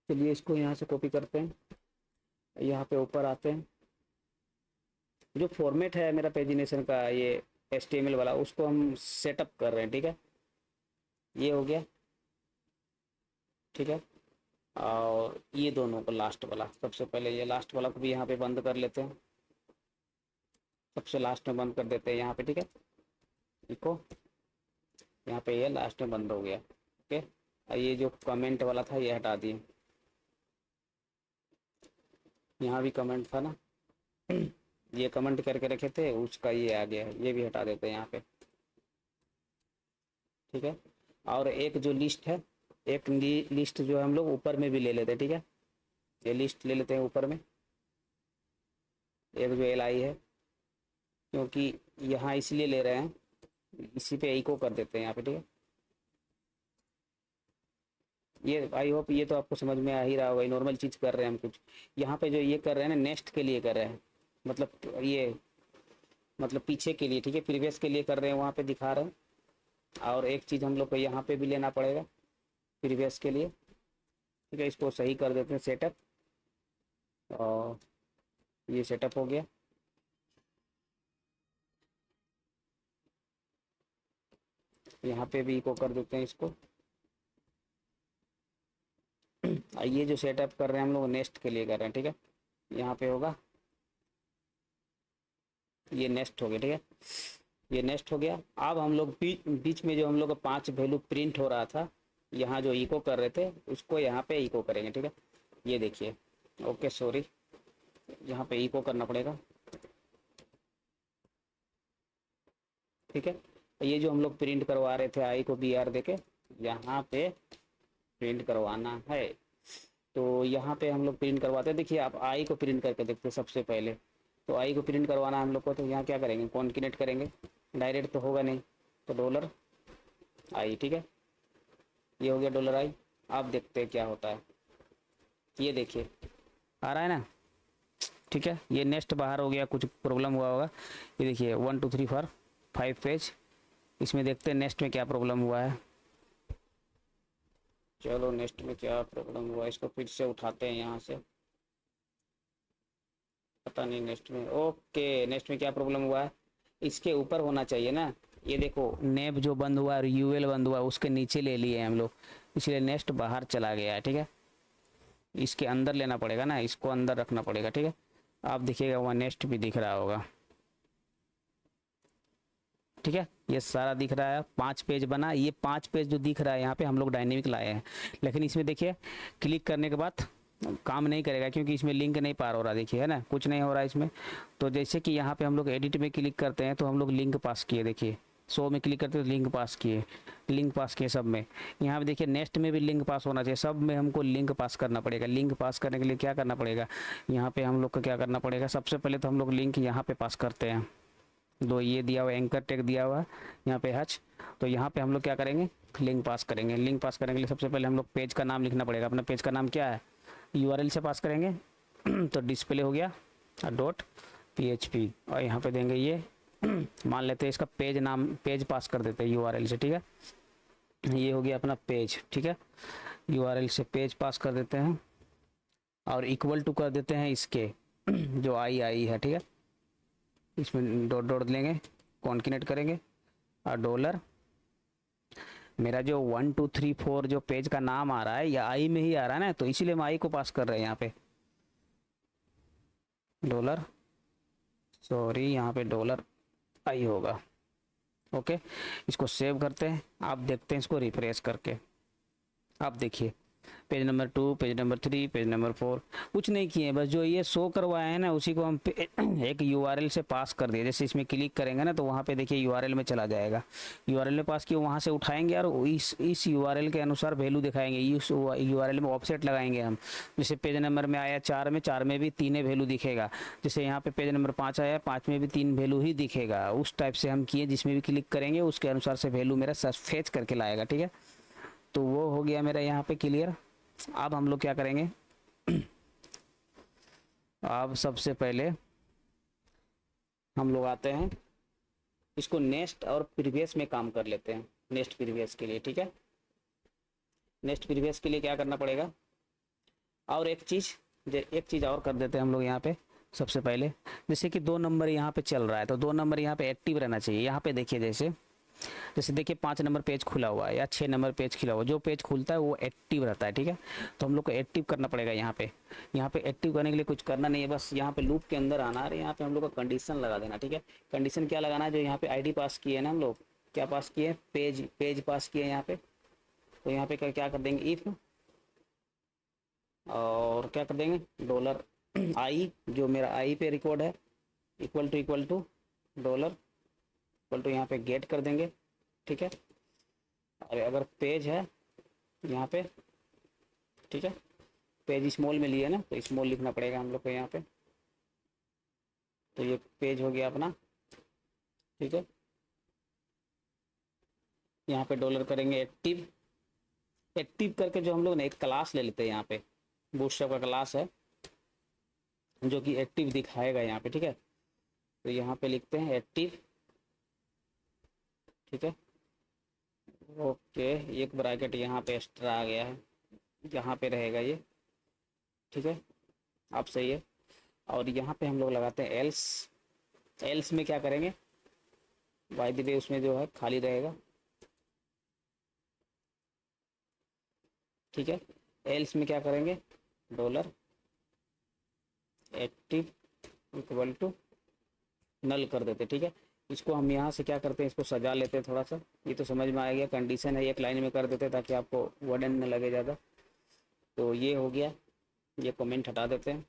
चलिए इसको यहाँ से कॉपी करते हैं, यहाँ पे ऊपर आते हैं, जो फॉर्मेट है मेरा पेजिनेशन का ये HTML वाला, उसको हम सेटअप कर रहे हैं, ठीक है। ये हो गया, ठीक है। और ये दोनों को लास्ट वाला, सबसे पहले ये लास्ट वाला को भी यहाँ पे बंद कर लेते हैं, सबसे लास्ट में बंद कर देते हैं यहाँ पे, ठीक है। इको यहाँ पे ये लास्ट में बंद हो गया, ओके। और ये जो कमेंट वाला था ये हटा दिए, यहाँ भी कमेंट था ना, ये कमेंट करके रखे थे उसका ये आ गया है, ये भी हटा देते हैं यहाँ पे, ठीक है। और एक जो लिस्ट है, एक लिस्ट जो हम लोग ऊपर में भी ले लेते हैं, ठीक है। ये लिस्ट ले लेते हैं ऊपर में, एक जो LI है, क्योंकि यहाँ इसलिए ले रहे हैं, इसी पे इको कर देते हैं यहाँ पे, ठीक है। ये आई होप ये तो आपको समझ में आ ही रहा होगा, नॉर्मल चीज़ कर रहे हैं हम कुछ। यहाँ पे जो ये कर रहे हैं ना, नेक्स्ट के लिए कर रहे हैं, मतलब ये मतलब पीछे के लिए, ठीक है, प्रीवियस के लिए कर रहे हैं, वहाँ पे दिखा रहे हैं। और एक चीज़ हम लोग को यहाँ पे भी लेना पड़ेगा प्रीवियस के लिए, ठीक है। इसको सही कर देते हैं सेटअप, और ये सेटअप हो गया। यहाँ पे भी इको कर देते हैं इसको। ये जो सेटअप कर रहे हैं हम लोग नेक्स्ट के लिए कर रहे हैं, ठीक है। यहाँ पे होगा, ये नेक्स्ट हो गया, ठीक है, ये नेक्स्ट हो गया। अब हम लोग बीच में जो हम लोग का 5 वैल्यू प्रिंट हो रहा था, यहाँ जो इको कर रहे थे उसको यहाँ पे इको करेंगे, ठीक है। ये देखिए, ओके सॉरी, यहाँ पे इको करना पड़ेगा, ठीक है। ये जो हम लोग प्रिंट करवा रहे थे आई को बी आर देके, यहाँ पे प्रिंट करवाना है। तो यहाँ पे हम लोग प्रिंट करवाते हैं। देखिए आप आई को प्रिंट करके देखते हैं सबसे पहले। तो आई को प्रिंट करवाना है हम लोग को, तो यहाँ क्या करेंगे, कॉन्केनेट करेंगे, डायरेक्ट तो होगा नहीं, तो डॉलर आई, ठीक है। ये हो गया डॉलर आई। आप देखते हैं क्या होता है, ये देखिए आ रहा है ना, ठीक है। ये नेक्स्ट बाहर हो गया, कुछ प्रॉब्लम हुआ होगा। ये देखिए 1 2 3 4 5 पेज, इसमें देखते हैं नेक्स्ट में क्या प्रॉब्लम हुआ है। चलो नेक्स्ट में क्या प्रॉब्लम हुआ, इसको फिर से उठाते हैं यहाँ से, पता नहीं नेक्स्ट में। ओके, नेक्स्ट में क्या प्रॉब्लम हुआ है, इसके ऊपर होना चाहिए ना। ये देखो नेब जो बंद हुआ और यूएल बंद हुआ उसके नीचे ले लिए हम लोग, इसलिए नेक्स्ट बाहर चला गया है, ठीक है। इसके अंदर लेना पड़ेगा ना, इसको अंदर रखना पड़ेगा, ठीक है। आप देखिएगा वहाँ नेक्स्ट भी दिख रहा होगा, ठीक है। ये सारा दिख रहा है, 5 पेज बना। ये 5 पेज जो दिख रहा है यहाँ पे हम लोग डायनेमिक लाए हैं, लेकिन इसमें देखिए क्लिक करने के बाद काम नहीं करेगा, क्योंकि इसमें लिंक नहीं पार हो रहा, देखिए है ना, कुछ नहीं हो रहा है इसमें। तो जैसे कि यहाँ पे हम लोग एडिट में क्लिक करते हैं तो हम लोग लिंक पास किए, देखिए शो में क्लिक करते हैं तो लिंक पास किए, लिंक पास किए सब में। यहाँ पे देखिए नेक्स्ट में भी लिंक पास होना चाहिए, सब में हमको लिंक पास करना पड़ेगा। लिंक पास करने के लिए क्या करना पड़ेगा, यहाँ पे हम लोग को क्या करना पड़ेगा, सबसे पहले तो हम लोग लिंक यहाँ पे पास करते हैं। दो ये दिया हुआ एंकर टैग दिया हुआ है यहाँ पे हच, तो यहाँ पे हम लोग क्या करेंगे, लिंक पास करेंगे। लिंक पास करने के लिए सबसे पहले हम लोग पेज का नाम लिखना पड़ेगा। अपना पेज का नाम क्या है, यूआरएल से पास करेंगे तो डिस्प्ले हो गया .php, और यहाँ पे देंगे ये मान लेते हैं इसका पेज नाम, पेज पास कर देते हैं यूआरएल से, ठीक है। ये हो गया अपना पेज, ठीक है। यूआरएल से पेज पास कर देते हैं और इक्वल टू कर देते हैं इसके जो आई है, ठीक है। इसमें डॉट डॉट लेंगे, कॉन्केनेट करेंगे और डॉलर, मेरा जो 1 2 3 4 जो पेज का नाम आ रहा है या आई में ही आ रहा है ना, तो इसीलिए हम आई को पास कर रहे हैं यहाँ पे, डॉलर, सॉरी यहाँ पे डॉलर आई होगा। ओके, इसको सेव करते हैं। आप देखते हैं इसको रिफ्रेश करके, आप देखिए page number 2, page number 3, page number 4, कुछ नहीं किए, बस जो ये शो करवाया है ना उसी को हम एक यूआरएल से पास कर दिए। जैसे इसमें क्लिक करेंगे ना तो वहाँ पे देखिए यूआरएल में चला जाएगा, यूआरएल में पास किए, वहाँ से उठाएंगे और इस यूआरएल के अनुसार वैल्यू दिखाएंगे। इस यूआरएल में ऑफसेट लगाएंगे हम, जैसे पेज नंबर में आया 4 में, 4 में भी 3 वैल्यू दिखेगा। जैसे यहाँ पे पेज नंबर 5 आया, 5 में भी 3 वैल्यू ही दिखेगा। उस टाइप से हम किए, जिसमें भी क्लिक करेंगे उसके अनुसार से वैल्यू मेरा फेच करके लाएगा, ठीक है। तो वो हो गया मेरा यहाँ पे क्लियर। अब हम लोग क्या करेंगे, अब सबसे पहले हम लोग आते हैं, इसको नेक्स्ट और प्रीवियस में काम कर लेते हैं। नेक्स्ट प्रीवियस के लिए, ठीक है। नेक्स्ट प्रीवियस के लिए क्या करना पड़ेगा, और एक चीज़ और कर देते हैं हम लोग यहाँ पे। सबसे पहले जैसे कि 2 नंबर यहाँ पे चल रहा है, तो 2 नंबर यहाँ पे एक्टिव रहना चाहिए। यहाँ पे देखिए जैसे देखिए 5 नंबर पेज खुला हुआ है या 6 नंबर पेज खुला हुआ है, जो पेज खुलता है वो एक्टिव रहता है, ठीक है। तो हम लोग को एक्टिव करना पड़ेगा यहाँ पे एक्टिव करने के लिए कुछ करना नहीं है, बस यहाँ पे लूप के अंदर आना है। यहाँ पे हम लोग को कंडीशन लगा देना, ठीक है। कंडीशन क्या लगाना है, जो यहाँ पे आईडी पास किए है ना हम लोग, क्या पास किए, पेज पास किए यहाँ पे। तो यहाँ पे क्या कर देंगे, इफ, और क्या कर देंगे, डॉलर आई, जो मेरा आई पे रिकॉर्ड है, equal to dollar equal to यहाँ पे गेट कर देंगे, ठीक है। और अगर पेज है यहाँ पे, ठीक है, पेज स्मॉल में लिए ना तो स्मॉल लिखना पड़ेगा हम लोग को यहाँ पे। तो ये पेज हो गया अपना, ठीक है। यहाँ पे डॉलर करेंगे एक्टिव करके, जो हम लोग ने एक क्लास ले लेते हैं यहाँ पे, बूटस्ट्रैप का क्लास है जो कि एक्टिव दिखाएगा यहाँ पे, ठीक है। तो यहाँ पे लिखते हैं एक्टिव, ठीक है। ओके, एक ब्रैकेट यहाँ पे एक्स्ट्रा आ गया है, यहाँ पे रहेगा ये, ठीक है। आप सही है। और यहाँ पे हम लोग लगाते हैं एल्स में क्या करेंगे, बाय द वे उसमें जो है खाली रहेगा, ठीक है। एल्स में क्या करेंगे, dollar active equal to null कर देते, ठीक है। इसको हम यहाँ से क्या करते हैं, इसको सजा लेते हैं थोड़ा सा। ये तो समझ में आ गया, कंडीशन है, एक लाइन में कर देते ताकि आपको वर्डन न लगे ज़्यादा। तो ये हो गया, ये कमेंट हटा देते हैं,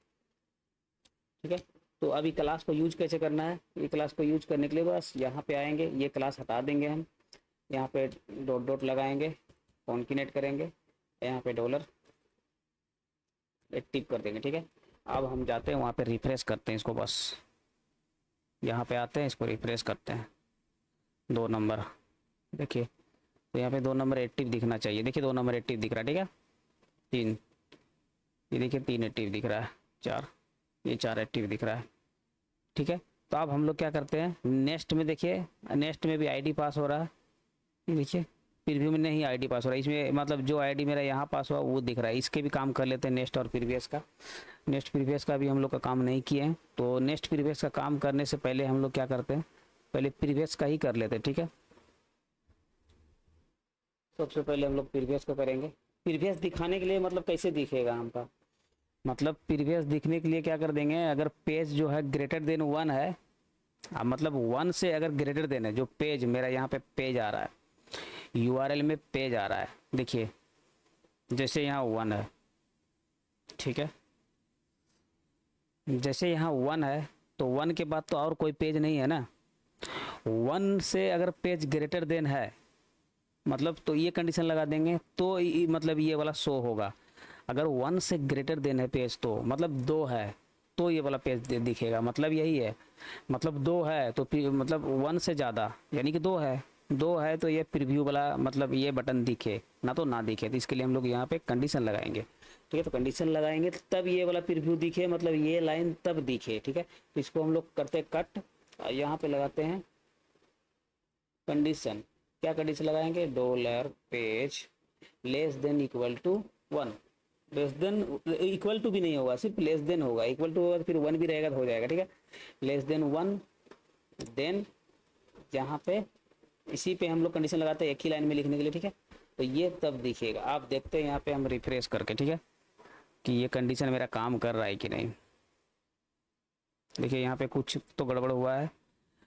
ठीक है। तो अभी क्लास को यूज कैसे करना है, ये क्लास को यूज करने के लिए बस यहाँ पे आएंगे, ये क्लास हटा देंगे हम, यहाँ पे डॉट डॉट लगाएंगे, कॉन्किनेट करेंगे, यहाँ पे डॉलर टिप कर देंगे। ठीक है, अब हम जाते हैं वहाँ पे रिफ्रेश करते हैं इसको, बस यहाँ पे आते हैं, इसको रिफ्रेश करते हैं, 2 नंबर देखिए, तो यहाँ पे 2 नंबर एक्टिव दिखना चाहिए। देखिए 2 नंबर एक्टिव दिख रहा है। ठीक है, 3, ये देखिए 3 एक्टिव दिख रहा है, 4, ये 4 एक्टिव दिख रहा है। ठीक है, तो अब हम लोग क्या करते हैं, नेक्स्ट में देखिए, नेक्स्ट में भी आईडी पास हो रहा है, ये देखिए प्रीव्यू में नहीं आईडी पास हो रहा है, इसमें मतलब जो आईडी मेरा यहाँ पास हुआ वो दिख रहा है। इसके भी काम कर लेते हैं, नेक्स्ट और प्रीवियस का। नेक्स्ट प्रीवियस का भी हम लोग का काम नहीं किए हैं, तो नेक्स्ट प्रीवियस का काम करने से पहले हम लोग क्या करते हैं, पहले प्रीवियस का ही कर लेते हैं। ठीक है, सबसे पहले हम लोग प्रीवियस को करेंगे। प्रीवियस दिखाने के लिए मतलब कैसे दिखेगा हमका, मतलब प्रीवियस दिखने के लिए क्या कर देंगे, अगर पेज जो है ग्रेटर देन 1 है, मतलब 1 से अगर ग्रेटर देन है, जो पेज मेरा यहाँ पे पेज आ रहा है, यूआरएल में पेज आ रहा है, देखिए जैसे यहाँ 1 है, ठीक है, जैसे यहाँ 1 है तो 1 के बाद तो और कोई पेज नहीं है ना। 1 से अगर पेज ग्रेटर देन है मतलब, तो ये कंडीशन लगा देंगे, तो मतलब ये वाला शो होगा। अगर 1 से ग्रेटर देन है पेज, तो मतलब 2 है तो ये वाला पेज दिखेगा, मतलब यही है। मतलब 2 है तो मतलब 1 से ज़्यादा यानी कि 2 है, 2 है तो ये प्रीव्यू वाला मतलब ये बटन दिखे, ना तो ना दिखे। तो इसके लिए हम लोग यहाँ पे कंडीशन लगाएंगे। ठीक है, तो कंडीशन लगाएंगे तब ये वाला प्रीव्यू दिखे, मतलब ये लाइन तब दिखे। ठीक है, तो इसको हम लोग करते हैं कट, यहाँ पे लगाते हैं कंडीशन। क्या कंडीशन लगाएंगे, dollar page less than equal to 1, less than equal to भी नहीं होगा, सिर्फ लेस देन होगा, इक्वल टू होगा तो फिर 1 भी रहेगा तो हो जाएगा। ठीक है, लेस देन 1, देन यहाँ पे इसी पे हम लोग कंडीशन लगाते हैं एक ही लाइन में लिखने के लिए। ठीक है, तो ये तब दिखेगा। आप देखते हैं यहाँ पे हम रिफ्रेश करके, ठीक है, कि ये कंडीशन मेरा काम कर रहा है कि नहीं। देखिए यहाँ पे कुछ तो गड़बड़ हुआ है।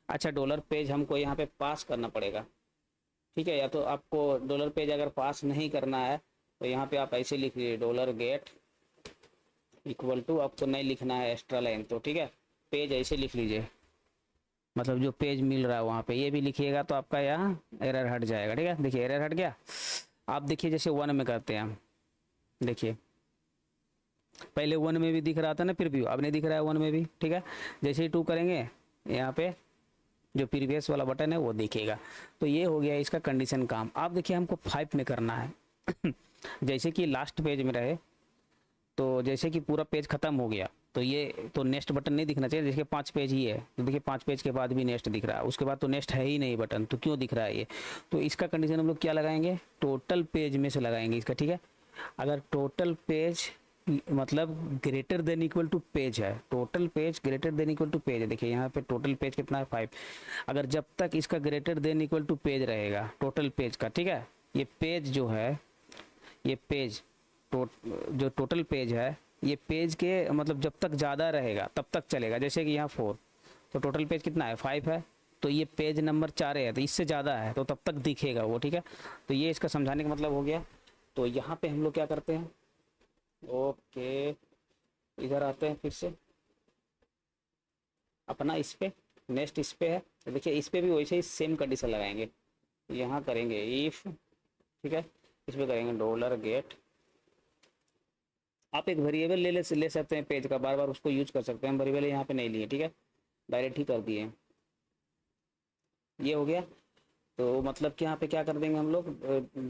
अच्छा, डॉलर पेज हमको यहाँ पे पास करना पड़ेगा। ठीक है, या तो आपको डॉलर पेज अगर पास नहीं करना है तो यहाँ पे आप ऐसे लिख लीजिए, डॉलर गेट इक्वल टू, आपको नहीं लिखना है एक्स्ट्रा लाइन तो, ठीक है, पेज ऐसे लिख लीजिए, मतलब जो पेज मिल रहा है वहाँ पे ये भी लिखिएगा तो आपका यहाँ एरर हट जाएगा। ठीक है, देखिए एरर हट गया। आप देखिए जैसे 1 में करते हैं हम, देखिए पहले 1 में भी दिख रहा था ना प्रीव्यू, अब नहीं दिख रहा है 1 में भी। ठीक है, जैसे ही 2 करेंगे यहाँ पे जो प्रीवियस वाला बटन है वो दिखेगा। तो ये हो गया इसका कंडीशन काम। आप देखिए हमको 5 में करना है जैसे कि लास्ट पेज में रहे, तो जैसे कि पूरा पेज खत्म हो गया तो ये तो नेक्स्ट बटन नहीं दिखना चाहिए। देखिए 5 पेज ही है तो देखिए 5 पेज के बाद भी नेक्स्ट दिख रहा है, उसके बाद तो नेक्स्ट है ही नहीं बटन, तो क्यों दिख रहा है ये। तो इसका कंडीशन हम लोग क्या लगाएंगे, टोटल पेज में से लगाएंगे इसका। ठीक है, अगर टोटल पेज मतलब greater than equal to page है, total page greater than equal to page है, देखिए यहाँ पे टोटल पेज कितना है 5। अगर जब तक इसका greater than equal to page रहेगा टोटल पेज का, ठीक है, ये पेज जो है, ये पेज जो टोटल पेज है, ये पेज के मतलब जब तक ज़्यादा रहेगा तब तक चलेगा। जैसे कि यहाँ 4 तो टोटल पेज कितना है 5 है, तो ये पेज नंबर 4 है तो इससे ज़्यादा है तो तब तक दिखेगा वो। ठीक है, तो ये इसका समझाने का मतलब हो गया। तो यहाँ पे हम लोग क्या करते हैं, ओके इधर आते हैं फिर से अपना इस पे, नेक्स्ट इस पे है, तो देखिए इस पे भी वैसे ही सेम कंडीशन लगाएंगे। यहाँ करेंगे इफ, ठीक है, इस पे करेंगे डॉलर गेट। आप एक वेरिएबल ले सकते हैं पेज का, बार बार उसको यूज कर सकते हैं। वेरिएबल यहाँ पे नहीं लिए, ठीक है, डायरेक्ट ही कर दिए। ये हो गया। तो मतलब कि यहाँ पे क्या कर देंगे हम लोग,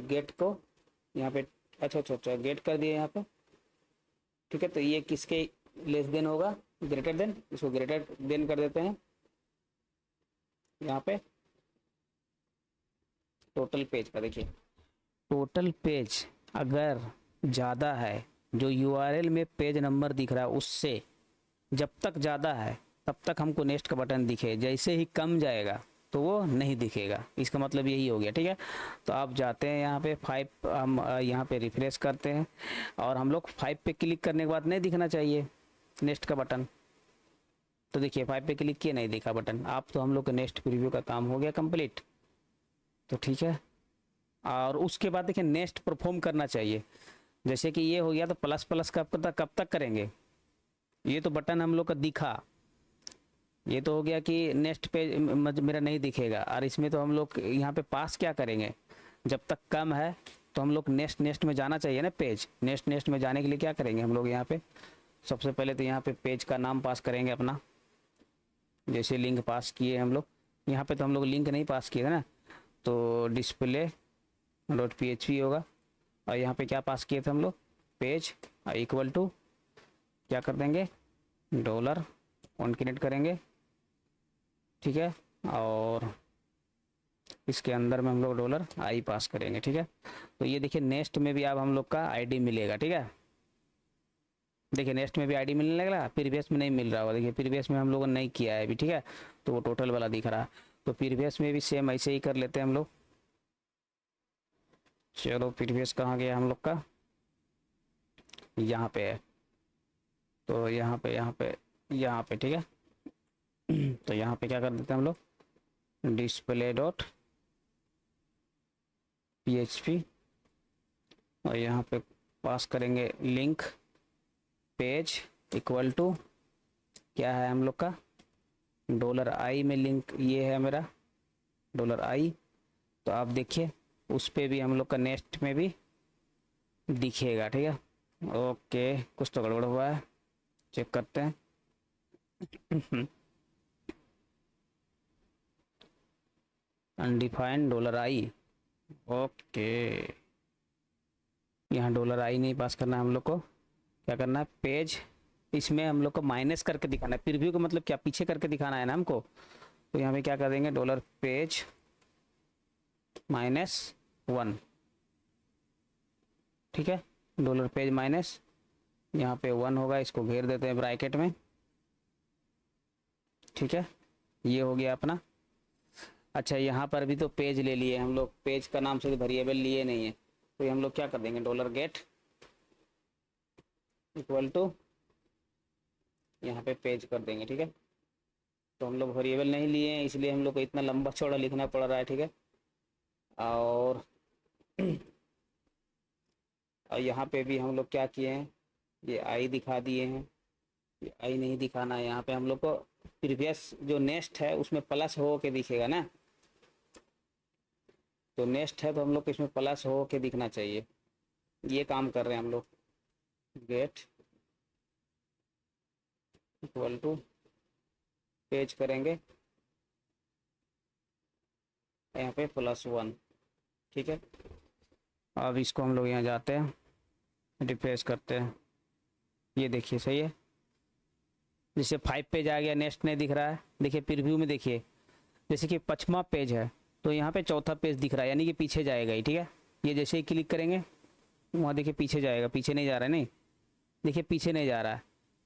गेट को यहाँ पे, अच्छा गेट कर दिए यहाँ पे। ठीक है, तो ये किसके लेस देन होगा, ग्रेटर देन, इसको ग्रेटर देन कर देते हैं यहाँ पे टोटल पेज का। देखिए टोटल पेज अगर ज़्यादा है, जो यूआरएल में पेज नंबर दिख रहा है उससे जब तक ज़्यादा है तब तक हमको नेक्स्ट का बटन दिखे, जैसे ही कम जाएगा तो वो नहीं दिखेगा। इसका मतलब यही हो गया। ठीक है, तो आप जाते हैं यहाँ पे 5, हम यहाँ पे रिफ्रेश करते हैं और हम लोग 5 पे क्लिक करने के बाद नहीं दिखना चाहिए नेक्स्ट का बटन। तो देखिए 5 पे क्लिक किए, नहीं दिखा बटन। आप तो हम लोग का नेक्स्ट प्रीव्यू का काम हो गया कंप्लीट। तो ठीक है, और उसके बाद देखिए नेक्स्ट परफॉर्म करना चाहिए। जैसे कि ये हो गया तो प्लस प्लस कब तक करेंगे, ये तो बटन हम लोग का दिखा, ये तो हो गया कि नेक्स्ट पेज मेरा नहीं दिखेगा। और इसमें तो हम लोग यहाँ पे पास क्या करेंगे, जब तक कम है तो हम लोग नेक्स्ट नेक्स्ट में जाना चाहिए ना पेज। नेक्स्ट नेक्स्ट में जाने के लिए क्या करेंगे हम लोग, यहाँ पे सबसे पहले तो यहाँ पे पेज का नाम पास करेंगे अपना, जैसे लिंक पास किए हम लोग। यहाँ पे तो हम लोग लिंक नहीं पास किए थे ना, तो डिस्प्ले डॉट PHP होगा। और यहाँ पे क्या पास किए थे हम लोग, पेज इक्वल टू क्या कर देंगे, डॉलर कॉन्केटेनेट करेंगे, ठीक है। और इसके अंदर में हम लोग डॉलर आई पास करेंगे, ठीक है। तो ये देखिए नेक्स्ट में भी अब हम लोग का आईडी मिलेगा, ठीक है। देखिए नेक्स्ट में भी आईडी मिलने लगेगा, प्रीवियस में नहीं मिल रहा होगा। देखिए प्रीवियस में हम लोगों ने नहीं किया है अभी, ठीक है, तो वो टोटल वाला दिख रहा है। तो प्रीवियस में भी सेम ऐसे ही कर लेते हैं हम लोग। चलो प्रीवियस कहाँ गया हम लोग का, यहाँ पे है, तो यहाँ पे ठीक है। तो यहाँ पे क्या कर देते हैं हम लोग, डिस्प्ले डॉट PHP, और यहाँ पे पास करेंगे लिंक पेज इक्वल टू क्या है हम लोग का, डॉलर आई में लिंक ये है मेरा डॉलर आई। तो आप देखिए उस पे भी हम लोग का नेक्स्ट में भी दिखेगा, ठीक है। ओके, कुछ तो गड़बड़ हुआ है, चेक करते हैं। अनडिफाइंड डॉलर आई, ओके, यहाँ डॉलर आई नहीं पास करना है हम लोग को, क्या करना है, पेज, इसमें हम लोग को माइनस करके दिखाना है। प्रीव्यू का मतलब क्या, पीछे करके दिखाना है ना हमको। तो यहाँ पे क्या कर देंगे, डॉलर पेज -1, ठीक है, डॉलर पेज माइनस यहाँ पे 1 होगा, इसको घेर देते हैं ब्रैकेट में, ठीक है। ये हो गया अपना। अच्छा यहाँ पर भी तो पेज ले लिए हम लोग, पेज का नाम से वेरिएबल लिए नहीं है, तो हम लोग क्या कर देंगे, डॉलर गेट इक्वल टू यहाँ पे पेज कर देंगे, ठीक है। तो हम लोग वेरिएबल नहीं लिए हैं, इसलिए हम लोग को इतना लंबा चौड़ा लिखना पड़ रहा है, ठीक है। और यहाँ पे भी हम लोग क्या किए हैं, ये आई दिखा दिए हैं, ये आई नहीं दिखाना है। यहाँ पे हम लोग को प्रीवियस जो नेक्स्ट है उसमें प्लस हो के दिखेगा ना, तो नेक्स्ट है तो हम लोग को इसमें प्लस हो के दिखना चाहिए। ये काम कर रहे हैं हम लोग, गेट इक्वल टू पेज करेंगे यहाँ पे +1, ठीक है। अब इसको हम लोग यहाँ जाते हैं, रिफ्रेश करते हैं, ये देखिए सही है। जैसे 5 पेज आ गया, नेक्स्ट नहीं दिख रहा है। देखिए प्रीव्यू में देखिए, जैसे कि 5वां पेज है तो यहाँ पे 4था पेज दिख रहा है, यानी कि पीछे जाएगा ही, ठीक है। ये जैसे ही क्लिक करेंगे वहाँ देखिए पीछे जाएगा, पीछे नहीं जा रहा है, नहीं देखिए पीछे नहीं जा रहा है।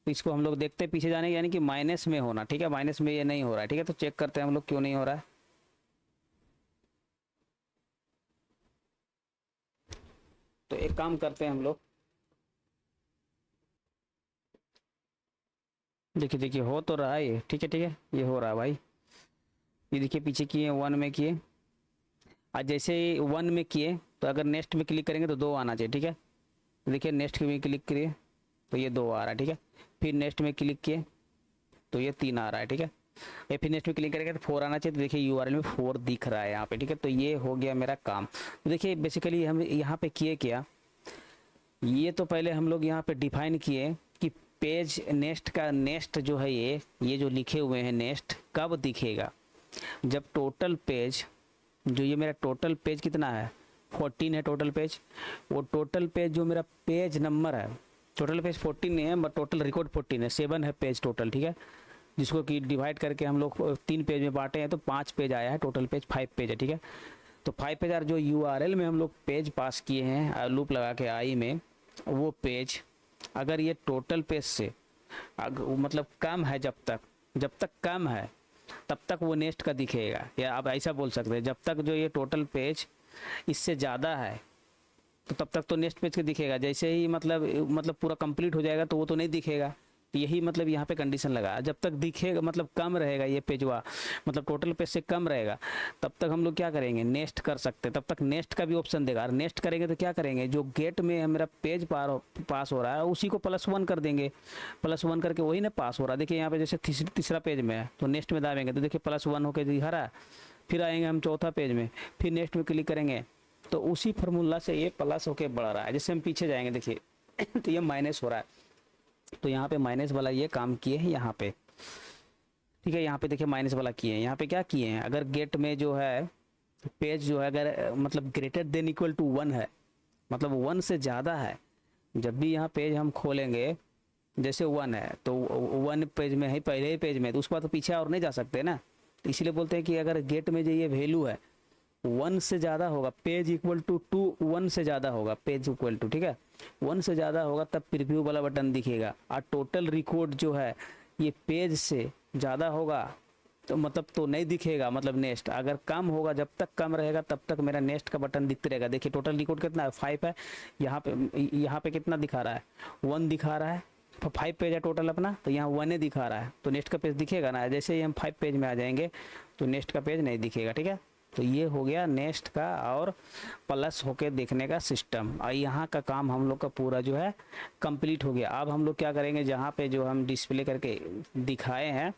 तो इसको हम लोग देखते हैं पीछे जाने, यानी कि माइनस में होना, ठीक है। माइनस में ये नहीं हो रहा है, ठीक है। तो चेक करते हैं हम लोग क्यों नहीं हो रहा है। तो एक काम करते हैं हम लोग, देखिए देखिए हो तो रहा है ये, ठीक है ठीक है, ये हो रहा है भाई। ये देखिए पीछे किए 1 में किए, आज जैसे ही 1 में किए तो अगर नेक्स्ट में क्लिक करेंगे तो 2 आना चाहिए, ठीक है। तो देखिए नेक्स्ट में क्लिक करिए तो ये 2 आ रहा है, ठीक है। फिर नेक्स्ट में क्लिक किए तो ये 3 आ रहा है, ठीक है। ये फिर नेक्स्ट में क्लिक करेंगे तो 4 आना चाहिए, तो देखिए URL में 4 दिख रहा है यहाँ पे, ठीक है। तो ये हो गया मेरा काम। तो देखिए बेसिकली हम यहाँ पे किए क्या, ये तो पहले हम लोग यहाँ पे डिफाइन किए कि पेज नेक्स्ट का नेक्स्ट जो है ये जो लिखे हुए हैं नेक्स्ट कब दिखेगा, जब टोटल पेज, जो ये मेरा टोटल पेज कितना है 14 है टोटल पेज, वो टोटल पेज जो मेरा पेज नंबर है, टोटल पेज 14 नहीं है बट टोटल रिकॉर्ड 14 है, 7 है पेज टोटल, ठीक है। जिसको कि डिवाइड करके हम लोग 3 पेज में बांटे हैं तो 5 पेज आया है, टोटल पेज 5 पेज है, ठीक है। तो 5 पेज और जो URL में हम लोग पेज पास किए हैं लूप लगा के आई में, वो पेज अगर ये टोटल पेज से मतलब कम है, जब तक कम है तब तक वो नेक्स्ट का दिखेगा, या आप ऐसा बोल सकते हैं जब तक जो ये टोटल पेज इससे ज़्यादा है तो तब तक तो नेक्स्ट पेज का दिखेगा। जैसे ही मतलब पूरा कंप्लीट हो जाएगा तो वो तो नहीं दिखेगा, तो यही मतलब यहाँ पे कंडीशन लगा, जब तक दिखेगा मतलब कम रहेगा ये पेजवा, मतलब टोटल पेज से कम रहेगा, तब तक हम लोग क्या करेंगे, नेक्स्ट कर सकते हैं। तब तक नेक्स्ट का भी ऑप्शन देगा, और नेक्स्ट करेंगे तो क्या करेंगे, जो गेट में मेरा पेज पास हो रहा है उसी को +1 कर देंगे। +1 करके वही ना पास हो रहा है। देखिए यहाँ पे जैसे तीसरा पेज में है तो नेक्स्ट में दाबेंगे तो देखिए +1 होकर दिखा रहा है। फिर आएंगे हम चौथा पेज में, फिर नेक्स्ट में क्लिक करेंगे तो उसी फार्मूला से ये प्लस होके बढ़ रहा है। जैसे हम पीछे जाएंगे देखिए तो ये माइनस हो रहा है, तो यहाँ पे माइनस वाला ये काम किए हैं यहाँ पे, ठीक है। यहाँ पे देखिए माइनस वाला किए हैं, यहाँ पे क्या किए हैं, अगर गेट में जो है पेज जो है अगर मतलब ग्रेटर देन इक्वल टू 1 है, मतलब 1 से ज़्यादा है, जब भी यहाँ पेज हम खोलेंगे जैसे 1 है तो 1 पेज में है, पहले ही पेज में, तो उसके बाद तो पीछे और नहीं जा सकते ना। तो इसीलिए बोलते हैं कि अगर गेट में जो ये वैल्यू है 1 से ज़्यादा होगा, पेज इक्वल टू 1 से ज़्यादा होगा, पेज इक्वल टू, ठीक है, 1 से ज़्यादा होगा तब प्रीव्यू वाला बटन दिखेगा। और टोटल रिकॉर्ड जो है ये पेज से ज़्यादा होगा तो मतलब तो नहीं दिखेगा, मतलब नेक्स्ट। अगर कम होगा, जब तक कम रहेगा तब तक मेरा नेक्स्ट का बटन दिखते रहेगा। देखिए टोटल रिकॉर्ड कितना है, 5 है। यहाँ पे कितना दिखा रहा है, 1 दिखा रहा है। 5 पेज है टोटल अपना, तो यहाँ 1 ही दिखा रहा है, तो नेक्स्ट का पेज दिखेगा ना। जैसे ही हम 5 पेज में आ जाएंगे तो नेक्स्ट का पेज नहीं दिखेगा, ठीक है। तो ये हो गया नेक्स्ट का और प्लस होके देखने का सिस्टम। और यहाँ का काम हम लोग का पूरा जो है कंप्लीट हो गया। अब हम लोग क्या करेंगे, जहाँ पे जो हम डिस्प्ले करके दिखाए हैं,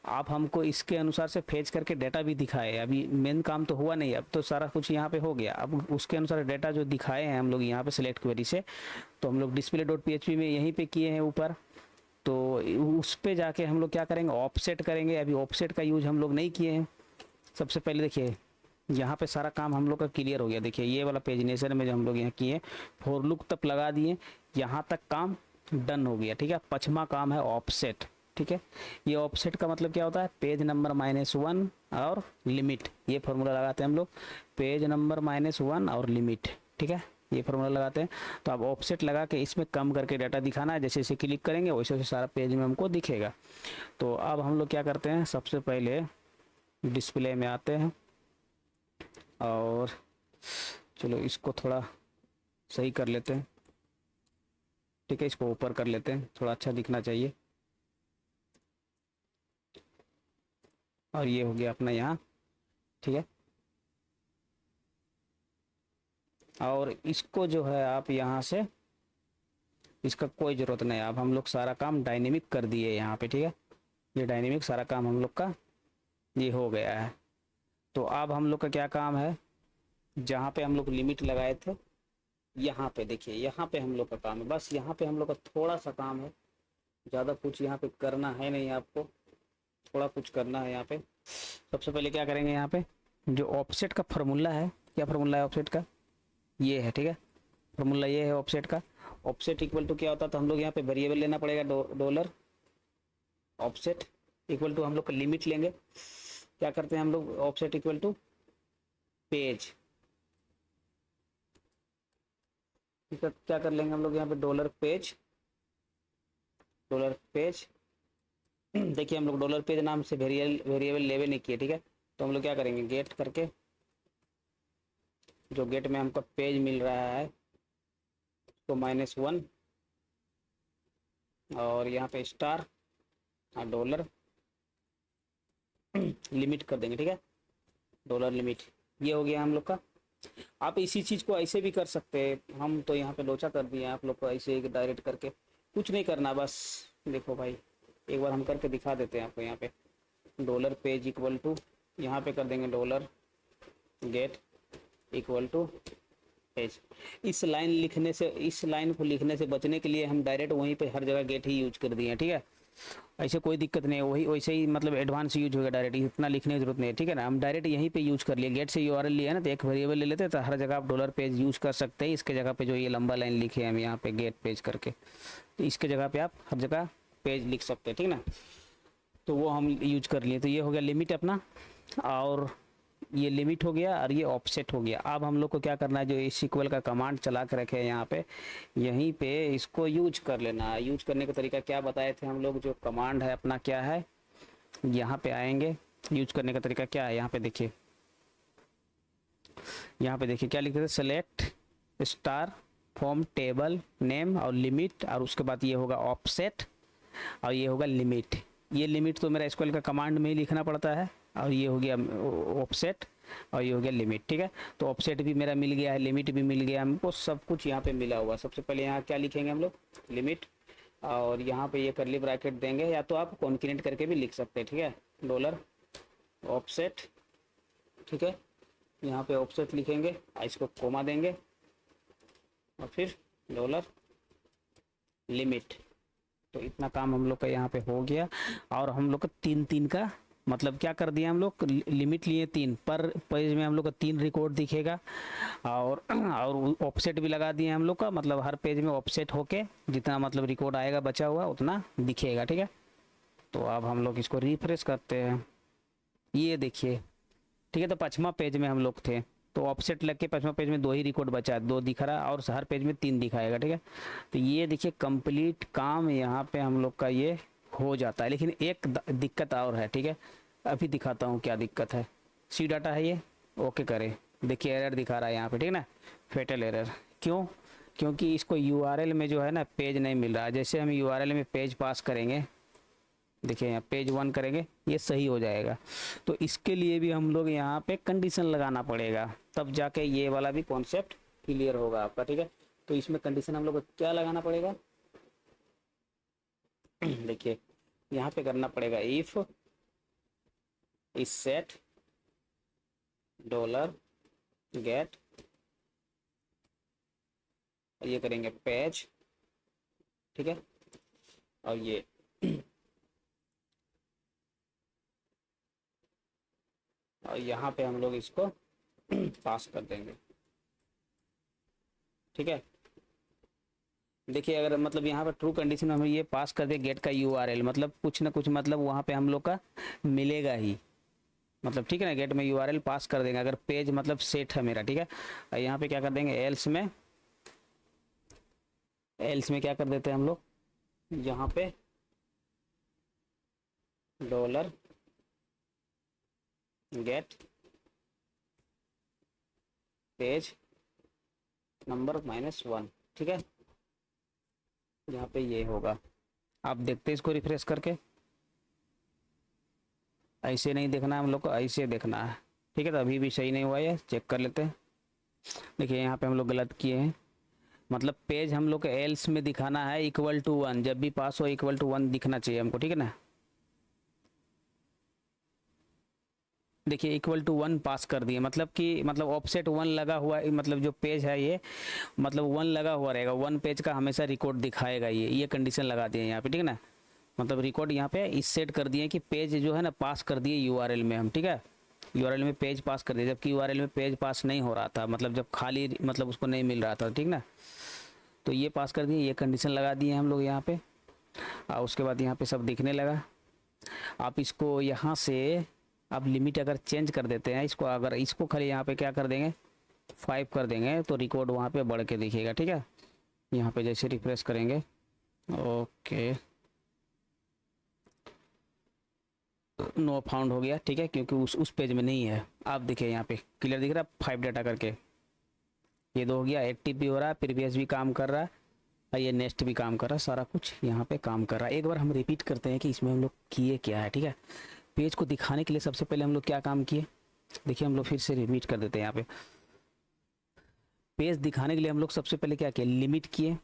आप हमको इसके अनुसार से फेच करके डेटा भी दिखाए। अभी मेन काम तो हुआ नहीं, अब तो सारा कुछ यहाँ पे हो गया। अब उसके अनुसार डेटा जो दिखाए हैं हम लोग यहाँ पे सिलेक्ट क्वेरी से, तो हम लोग display.php में यहीं पे किए हैं ऊपर, तो उस पे जाके हम लोग क्या करेंगे, ऑफसेट करेंगे। अभी ऑफसेट का यूज हम लोग नहीं किए हैं। सबसे पहले देखिए यहाँ पे सारा काम हम लोग का क्लियर हो गया। देखिए ये वाला पेजिनेशन में जो हम लोग यहाँ किए, फॉर लूप तक लगा दिए, यहाँ तक काम डन हो गया, ठीक है। पछमा काम है ऑफसेट, ठीक है। ये ऑफसेट का मतलब क्या होता है, पेज नंबर -1 और लिमिट, ये फार्मूला लगाते हैं हम लोग, पेज नंबर -1 और लिमिट, ठीक है, ये फार्मूला लगाते हैं। तो अब ऑफसेट लगा के इसमें कम करके डाटा दिखाना है। जैसे जैसे क्लिक करेंगे वैसे वैसे सारा पेज में हमको दिखेगा। तो अब हम लोग क्या करते हैं, सबसे पहले डिस्प्ले में आते हैं और चलो इसको थोड़ा सही कर लेते हैं, ठीक है। इसको ऊपर कर लेते हैं, थोड़ा अच्छा दिखना चाहिए। और ये हो गया अपना यहाँ, ठीक है। और इसको जो है आप यहाँ से, इसका कोई ज़रूरत नहीं, अब हम लोग सारा काम डायनेमिक कर दिए यहाँ पे, ठीक है। ये डायनेमिक सारा काम हम लोग का ये हो गया है। तो अब हम लोग का क्या काम है, जहाँ पे हम लोग लिमिट लगाए थे यहाँ पे देखिए, यहाँ पे हम लोग का काम है, बस यहाँ पे हम लोग का थोड़ा सा काम है, ज़्यादा कुछ यहाँ पे करना है नहीं, आपको थोड़ा कुछ करना है यहाँ पे। सबसे पहले क्या करेंगे, यहाँ पे जो ऑफसेट का फार्मूला है, क्या फार्मूला है ऑफसेट का, ये है, ठीक है। फार्मूला ये है ऑफसेट का। ऑफसेट इक्वल टू क्या होता है, तो हम लोग यहाँ पे वेरिएबल लेना पड़ेगा, डॉलर ऑफसेट इक्वल टू हम लोग का लिमिट लेंगे। क्या करते हैं हम लोग, ऑफसेट इक्वल टू पेज, क्या कर लेंगे हम लोग यहाँ पे, डॉलर पेज देखिए हम लोग डॉलर पेज नाम से वेरिएबल लेवे नहीं किए, ठीक है। तो हम लोग क्या करेंगे, गेट करके जो गेट में हमको पेज मिल रहा है तो -1 और यहाँ पे स्टार और डॉलर लिमिट कर देंगे, ठीक है, डॉलर लिमिट। ये हो गया हम लोग का। आप इसी चीज़ को ऐसे भी कर सकते हैं, हम तो यहाँ पे लोचा कर दिए, आप लोग को ऐसे ही डायरेक्ट करके कुछ नहीं करना, बस देखो भाई एक बार हम करके दिखा देते हैं आपको। यहाँ पे डॉलर पेज इक्वल टू, यहाँ पे कर देंगे dollar get equal to page. इस लाइन को लिखने से बचने के लिए हम डायरेक्ट वहीं पे हर जगह गेट ही यूज कर दिए हैं, ठीक है। ऐसे कोई दिक्कत नहीं है, वही वैसे ही मतलब एडवांस यूज होगा, डायरेक्ट इतना लिखने की जरूरत नहीं है, ठीक है ना। हम डायरेक्ट यहीं पे यूज कर लिए, गेट से यूआरएल लिया ना, तो एक वेरिएबल ले लेते हैं, तो हर जगह आप डॉलर पेज यूज कर सकते हैं। इसके जगह पे जो ये लंबा लाइन लिखे हैं हम यहाँ पे गेट पेज करके, तो इसके जगह पे आप हर जगह पेज लिख सकते हैं, ठीक ना। तो वो हम यूज कर लिए। तो ये हो गया लिमिट अपना, और ये लिमिट हो गया और ये ऑफसेट हो गया। अब हम लोग को क्या करना है, जो SQL का कमांड चला के रखे हैं यहाँ पे, यहीं पे इसको यूज कर लेना है। यूज करने का तरीका क्या बताए थे हम लोग, जो कमांड है अपना क्या है, यहाँ पे आएंगे, यूज करने का तरीका क्या है, यहाँ पे देखिए, यहाँ पे देखिए क्या लिखते थे, select star from table name और लिमिट, और उसके बाद ये होगा ऑफसेट, और ये होगा लिमिट। ये लिमिट तो मेरा एसक्यूएल का कमांड में ही लिखना पड़ता है। और ये हो गया ऑफसेट और ये हो गया लिमिट, ठीक है। तो ऑफसेट भी मेरा मिल गया है, लिमिट भी मिल गया हमको, सब कुछ यहाँ पे मिला हुआ। सबसे पहले यहाँ क्या लिखेंगे हम लोग, लिमिट, और यहाँ पे ये करली ब्रैकेट देंगे, या तो आप कॉन्क्रीट करके भी लिख सकते हैं, ठीक है। डॉलर ऑफसेट, ठीक है, यहाँ पे ऑफसेट लिखेंगे, इसको कोमा देंगे और फिर डॉलर लिमिट। तो इतना काम हम लोग का यहाँ पे हो गया। और हम लोग का 3 का मतलब क्या कर दिया हम लोग, लिमिट लिए 3 पर पेज में हम लोग का 3 रिकॉर्ड दिखेगा। और ऑफसेट भी लगा दिए हम लोग का, मतलब हर पेज में ऑफसेट होके जितना मतलब रिकॉर्ड आएगा बचा हुआ उतना दिखेगा, ठीक है। तो अब हम लोग इसको रिफ्रेश करते हैं, ये देखिए, ठीक है। तो 5वां पेज में हम लोग थे, तो ऑफसेट लग के 5वां पेज में 2 ही रिकॉर्ड बचा है, 2 दिख रहा है, और हर पेज में 3 दिखाएगा, ठीक है। तो ये देखिए कंप्लीट काम यहाँ पे हम लोग का ये हो जाता है। लेकिन एक दिक्कत और है, ठीक है, अभी दिखाता हूँ क्या दिक्कत है। सी डाटा है ये, ओके करें, देखिए एरर दिखा रहा है यहाँ पे, ठीक है ना, फेटल एरर। क्यों? क्योंकि इसको यूआरएल में जो है ना पेज नहीं मिल रहा है। जैसे हम यूआरएल में पेज पास करेंगे, देखिए यहाँ पेज 1 करेंगे, ये सही हो जाएगा। तो इसके लिए भी हम लोग यहाँ पे कंडीशन लगाना पड़ेगा, तब जाके ये वाला भी कॉन्सेप्ट क्लियर होगा आपका, ठीक है। तो इसमें कंडीशन हम लोग को क्या लगाना पड़ेगा, देखिए यहाँ पे करना पड़ेगा इफ इस सेट डॉलर गेट, ये करेंगे पेज, ठीक है। और ये और यहाँ पे हम लोग इसको पास कर देंगे, ठीक है। देखिए अगर मतलब यहाँ पर ट्रू कंडीशन में हम ये पास कर दे गेट का यूआरएल, मतलब कुछ ना कुछ मतलब वहाँ पे हम लोग का मिलेगा ही, मतलब ठीक है ना। गेट में यूआरएल पास कर देंगे अगर पेज मतलब सेट है मेरा, ठीक है। और यहाँ पे क्या कर देंगे, एल्स में क्या कर देते हैं हम लोग, यहाँ पे डॉलर गेट पेज नंबर -1, ठीक है। यहाँ पे ये होगा, आप देखते हैं इसको रिफ्रेश करके। ऐसे नहीं देखना है हम लोग को, ऐसे देखना है, ठीक है। तो अभी भी सही नहीं हुआ है, चेक कर लेते हैं। देखिए यहाँ पे हम लोग गलत किए हैं, मतलब पेज हम लोग को एल्स में दिखाना है =1, जब भी पास हो =1 दिखना चाहिए हमको, ठीक है ना। देखिए =1 पास कर दिए, मतलब कि मतलब ऑफसेट 1 लगा हुआ, मतलब जो पेज है ये मतलब 1 लगा हुआ रहेगा, 1 पेज का हमेशा रिकॉर्ड दिखाएगा ये कंडीशन लगा दिए यहाँ पे, ठीक है ना। मतलब रिकॉर्ड यहाँ पे इस सेट कर दिए कि पेज जो है ना पास कर दिए यूआरएल में हम, ठीक है। यूआरएल में पेज पास कर दिए, जबकि यूआरएल में पेज पास नहीं हो रहा था, मतलब जब खाली मतलब उसको नहीं मिल रहा था, ठीक ना। तो ये पास कर दिए, ये कंडीशन लगा दिए हम लोग यहाँ पे। और उसके बाद यहाँ पे सब दिखने लगा। आप इसको यहाँ से अब लिमिट अगर चेंज कर देते हैं इसको, अगर इसको खाली यहाँ पे क्या कर देंगे 5 कर देंगे, तो रिकॉर्ड वहाँ पे बढ़ के दिखेगा, ठीक है। यहाँ पे जैसे रिफ्रेश करेंगे, ओके, नो फाउंड हो गया, ठीक है, क्योंकि उस पेज में नहीं है। आप देखिए यहाँ पे क्लियर दिख रहा है 5 डाटा करके, ये 2 हो गया, एक्टिव भी हो रहा है, प्रीवियस भी काम कर रहा है, और ये नेक्स्ट भी काम कर रहा है, सारा कुछ यहाँ पे काम कर रहा है। एक बार हम रिपीट करते हैं कि इसमें हम लोग किए क्या है, ठीक है। पेज को दिखाने के लिए सबसे पहले हम लोग क्या काम किए, देखिए हम लोग फिर से रिपीट कर देते हैं। यहाँ पे पेज दिखाने के लिए हम लोग सबसे पहले क्या किए, लिमिट किए।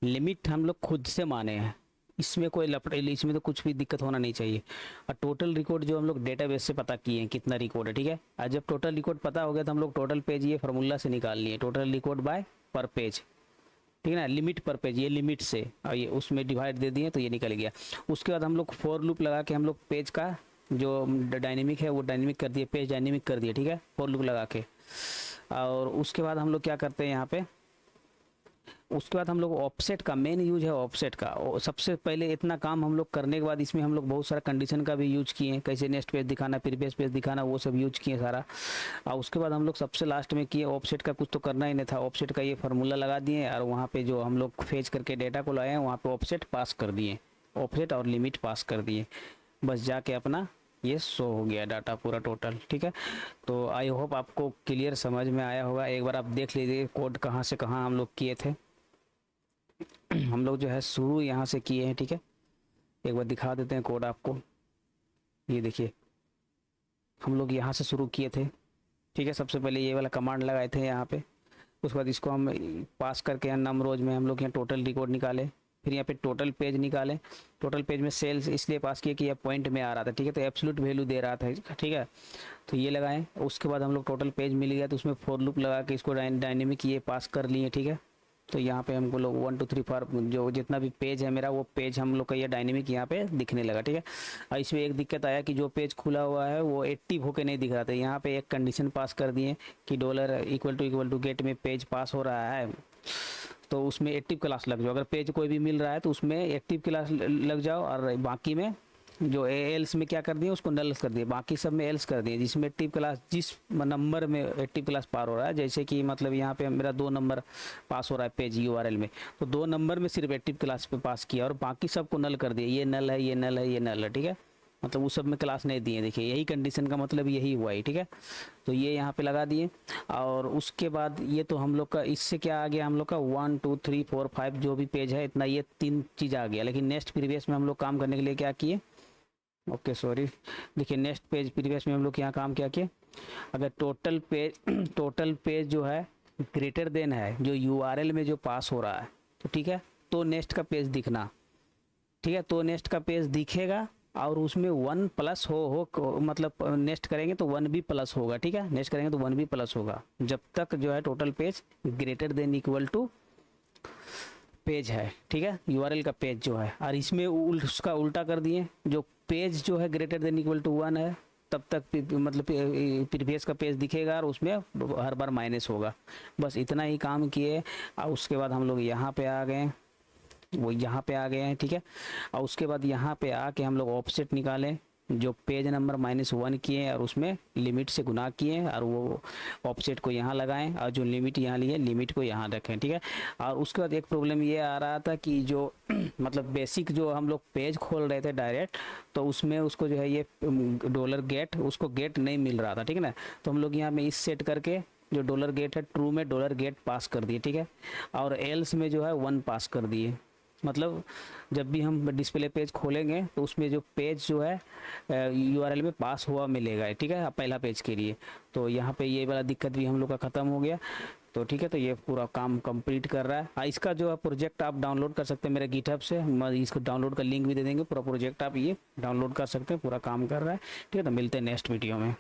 लिमिट हम लोग खुद से माने हैं, इसमें कोई लफड़े, इसमें तो कुछ भी दिक्कत होना नहीं चाहिए। और टोटल रिकॉर्ड जो हम लोग डेटाबेस से पता किए हैं कितना रिकॉर्ड है, ठीक है। और जब टोटल रिकॉर्ड पता हो गया तो हम लोग टोटल पेज ये फार्मूला से निकाल लिए, टोटल रिकॉर्ड बाय पर पेज, ठीक है ना, लिमिट पर पेज, ये लिमिट से और ये उसमें डिवाइड दे दिए तो ये निकल गया। उसके बाद हम लोग फॉर लूप लगा के हम लोग पेज का जो डायनेमिक है वो डायनेमिक कर दिए, पेज डायनेमिक कर दिए, ठीक है, फॉर लूप लगा के। और उसके बाद हम लोग क्या करते हैं यहाँ पे, उसके बाद हम लोग ऑफसेट का मेन यूज है, ऑफसेट का सबसे पहले इतना काम हम लोग करने के बाद इसमें हम लोग बहुत सारा कंडीशन का भी यूज किए हैं, कैसे नेक्स्ट पेज दिखाना, प्रीवियस पेज दिखाना, वो सब यूज किए सारा। और उसके बाद हम लोग सबसे लास्ट में किए ऑफसेट का, कुछ तो करना ही नहीं था, ऑफसेट का ये फार्मूला लगा दिए, और वहाँ पे जो हम लोग फेच करके डेटा को लाए हैं वहाँ पे ऑफसेट पास कर दिए, ऑफसेट और लिमिट पास कर दिए, बस जाके अपना ये शो हो गया डाटा पूरा टोटल, ठीक है। तो आई होप आपको क्लियर समझ में आया होगा। एक बार आप देख लीजिए कोड कहाँ से कहाँ हम लोग किए थे। हम लोग जो है शुरू यहाँ से किए हैं, ठीक है। एक बार दिखा देते हैं कोड आपको। ये देखिए हम लोग यहाँ से शुरू किए थे, ठीक है। सबसे पहले ये वाला कमांड लगाए थे यहाँ पे, उसके बाद इसको हम पास करके यहाँ नम रोज में हम लोग यहाँ टोटल रिकॉर्ड निकाले, फिर यहाँ पे टोटल पेज निकाले। टोटल पेज में सेल्स इसलिए पास किए कि यह पॉइंट में आ रहा था, ठीक है, तो एब्सोल्यूट वैल्यू दे रहा था, ठीक है। तो ये लगाएं, उसके बाद हम लोग टोटल पेज मिल गया तो उसमें फॉर लूप लगा के इसको डायनेमिक ये पास कर लिए, ठीक है। तो यहाँ पे हमको लोग 1 2 3 4 जो जितना भी पेज है मेरा वो पेज हम लोग का ये डायनेमिक यहाँ पे दिखने लगा, ठीक है। और इसमें एक दिक्कत आया कि जो पेज खुला हुआ है वो एक्टिव होके नहीं दिख रहा था। यहाँ पे एक कंडीशन पास कर दिए कि डॉलर इक्वल टू गेट में पेज पास हो रहा है तो उसमें एक्टिव क्लास लग जाओ। अगर पेज कोई भी मिल रहा है तो उसमें एक्टिव क्लास लग जाओ, और बाकी में जो एल्स में क्या कर दिए उसको नल कर दिए, बाकी सब में एल्स कर दिए। जिसमें एक्टिव क्लास जिस नंबर में एक्टिव क्लास पार हो रहा है, जैसे कि मतलब यहाँ पे मेरा 2 नंबर पास हो रहा है पेज यूआरएल में, तो 2 नंबर में सिर्फ एक्टिव क्लास पे पास किया और बाकी सबको नल कर दिया। ये नल है, ये नल है, ये नल है, ठीक है। मतलब उस सब में क्लास नहीं दिए। देखिए यही कंडीशन का मतलब यही हुआ है, ठीक है। तो ये यहाँ पे लगा दिए, और उसके बाद ये तो हम लोग का इससे क्या आ गया, हम लोग का 1 2 3 4 5 जो भी पेज है इतना, ये 3 चीज़ आ गया। लेकिन नेक्स्ट प्रीवियस में हम लोग काम करने के लिए क्या किए, ओके सॉरी, देखिए नेक्स्ट पेज प्रीवियस में हम लोग यहाँ काम क्या किए, अगर टोटल पेज जो है ग्रेटर देन है जो यूआरएल में जो पास हो रहा है, तो ठीक है, तो नेक्स्ट का पेज दिखना, ठीक है। तो नेक्स्ट का पेज दिखेगा और उसमें 1 प्लस हो मतलब नेक्स्ट करेंगे तो 1 भी प्लस होगा, ठीक है। नेक्स्ट करेंगे तो 1 भी प्लस होगा जब तक जो है total page greater than equal to page है, ठीक है, यूआरएल का पेज जो है। और इसमें उसका उल्टा कर दिए, जो पेज जो है ग्रेटर देन इक्वल टू 1 है तब तक मतलब प्रीवियस का पेज दिखेगा और उसमें हर बार माइनस होगा। बस इतना ही काम किए, और उसके बाद हम लोग यहाँ पे आ गए, वो यहाँ पे आ गए हैं, ठीक है। और उसके बाद यहाँ पे आके हम लोग ऑफसेट निकालें, जो पेज नंबर -1 किए और उसमें लिमिट से गुना किए, और वो ऑफसेट को यहाँ लगाएं और जो लिमिट यहाँ लिए लिमिट को यहाँ रखें, ठीक है। और उसके बाद एक प्रॉब्लम ये आ रहा था कि जो मतलब बेसिक जो हम लोग पेज खोल रहे थे डायरेक्ट, तो उसमें उसको जो है ये डॉलर गेट उसको गेट नहीं मिल रहा था, ठीक है ना। तो हम लोग यहाँ में इस सेट करके जो डॉलर गेट है ट्रू में डॉलर गेट पास कर दिए, ठीक है, और एल्स में जो है 1 पास कर दिए। मतलब जब भी हम डिस्प्ले पेज खोलेंगे तो उसमें जो पेज जो है यूआरएल में पास हुआ मिलेगा, ठीक है, पहला पेज के लिए। तो यहाँ पे ये वाला दिक्कत भी हम लोग का ख़त्म हो गया। तो ठीक है, तो ये पूरा काम कंप्लीट कर रहा है। इसका जो है प्रोजेक्ट आप डाउनलोड कर सकते हैं मेरे गिटहब से, हम इसको डाउनलोड का लिंक भी दे देंगे। पूरा प्रोजेक्ट आप ये डाउनलोड कर सकते हैं, पूरा काम कर रहा है, ठीक है। तो मिलते हैं नेक्स्ट वीडियो में।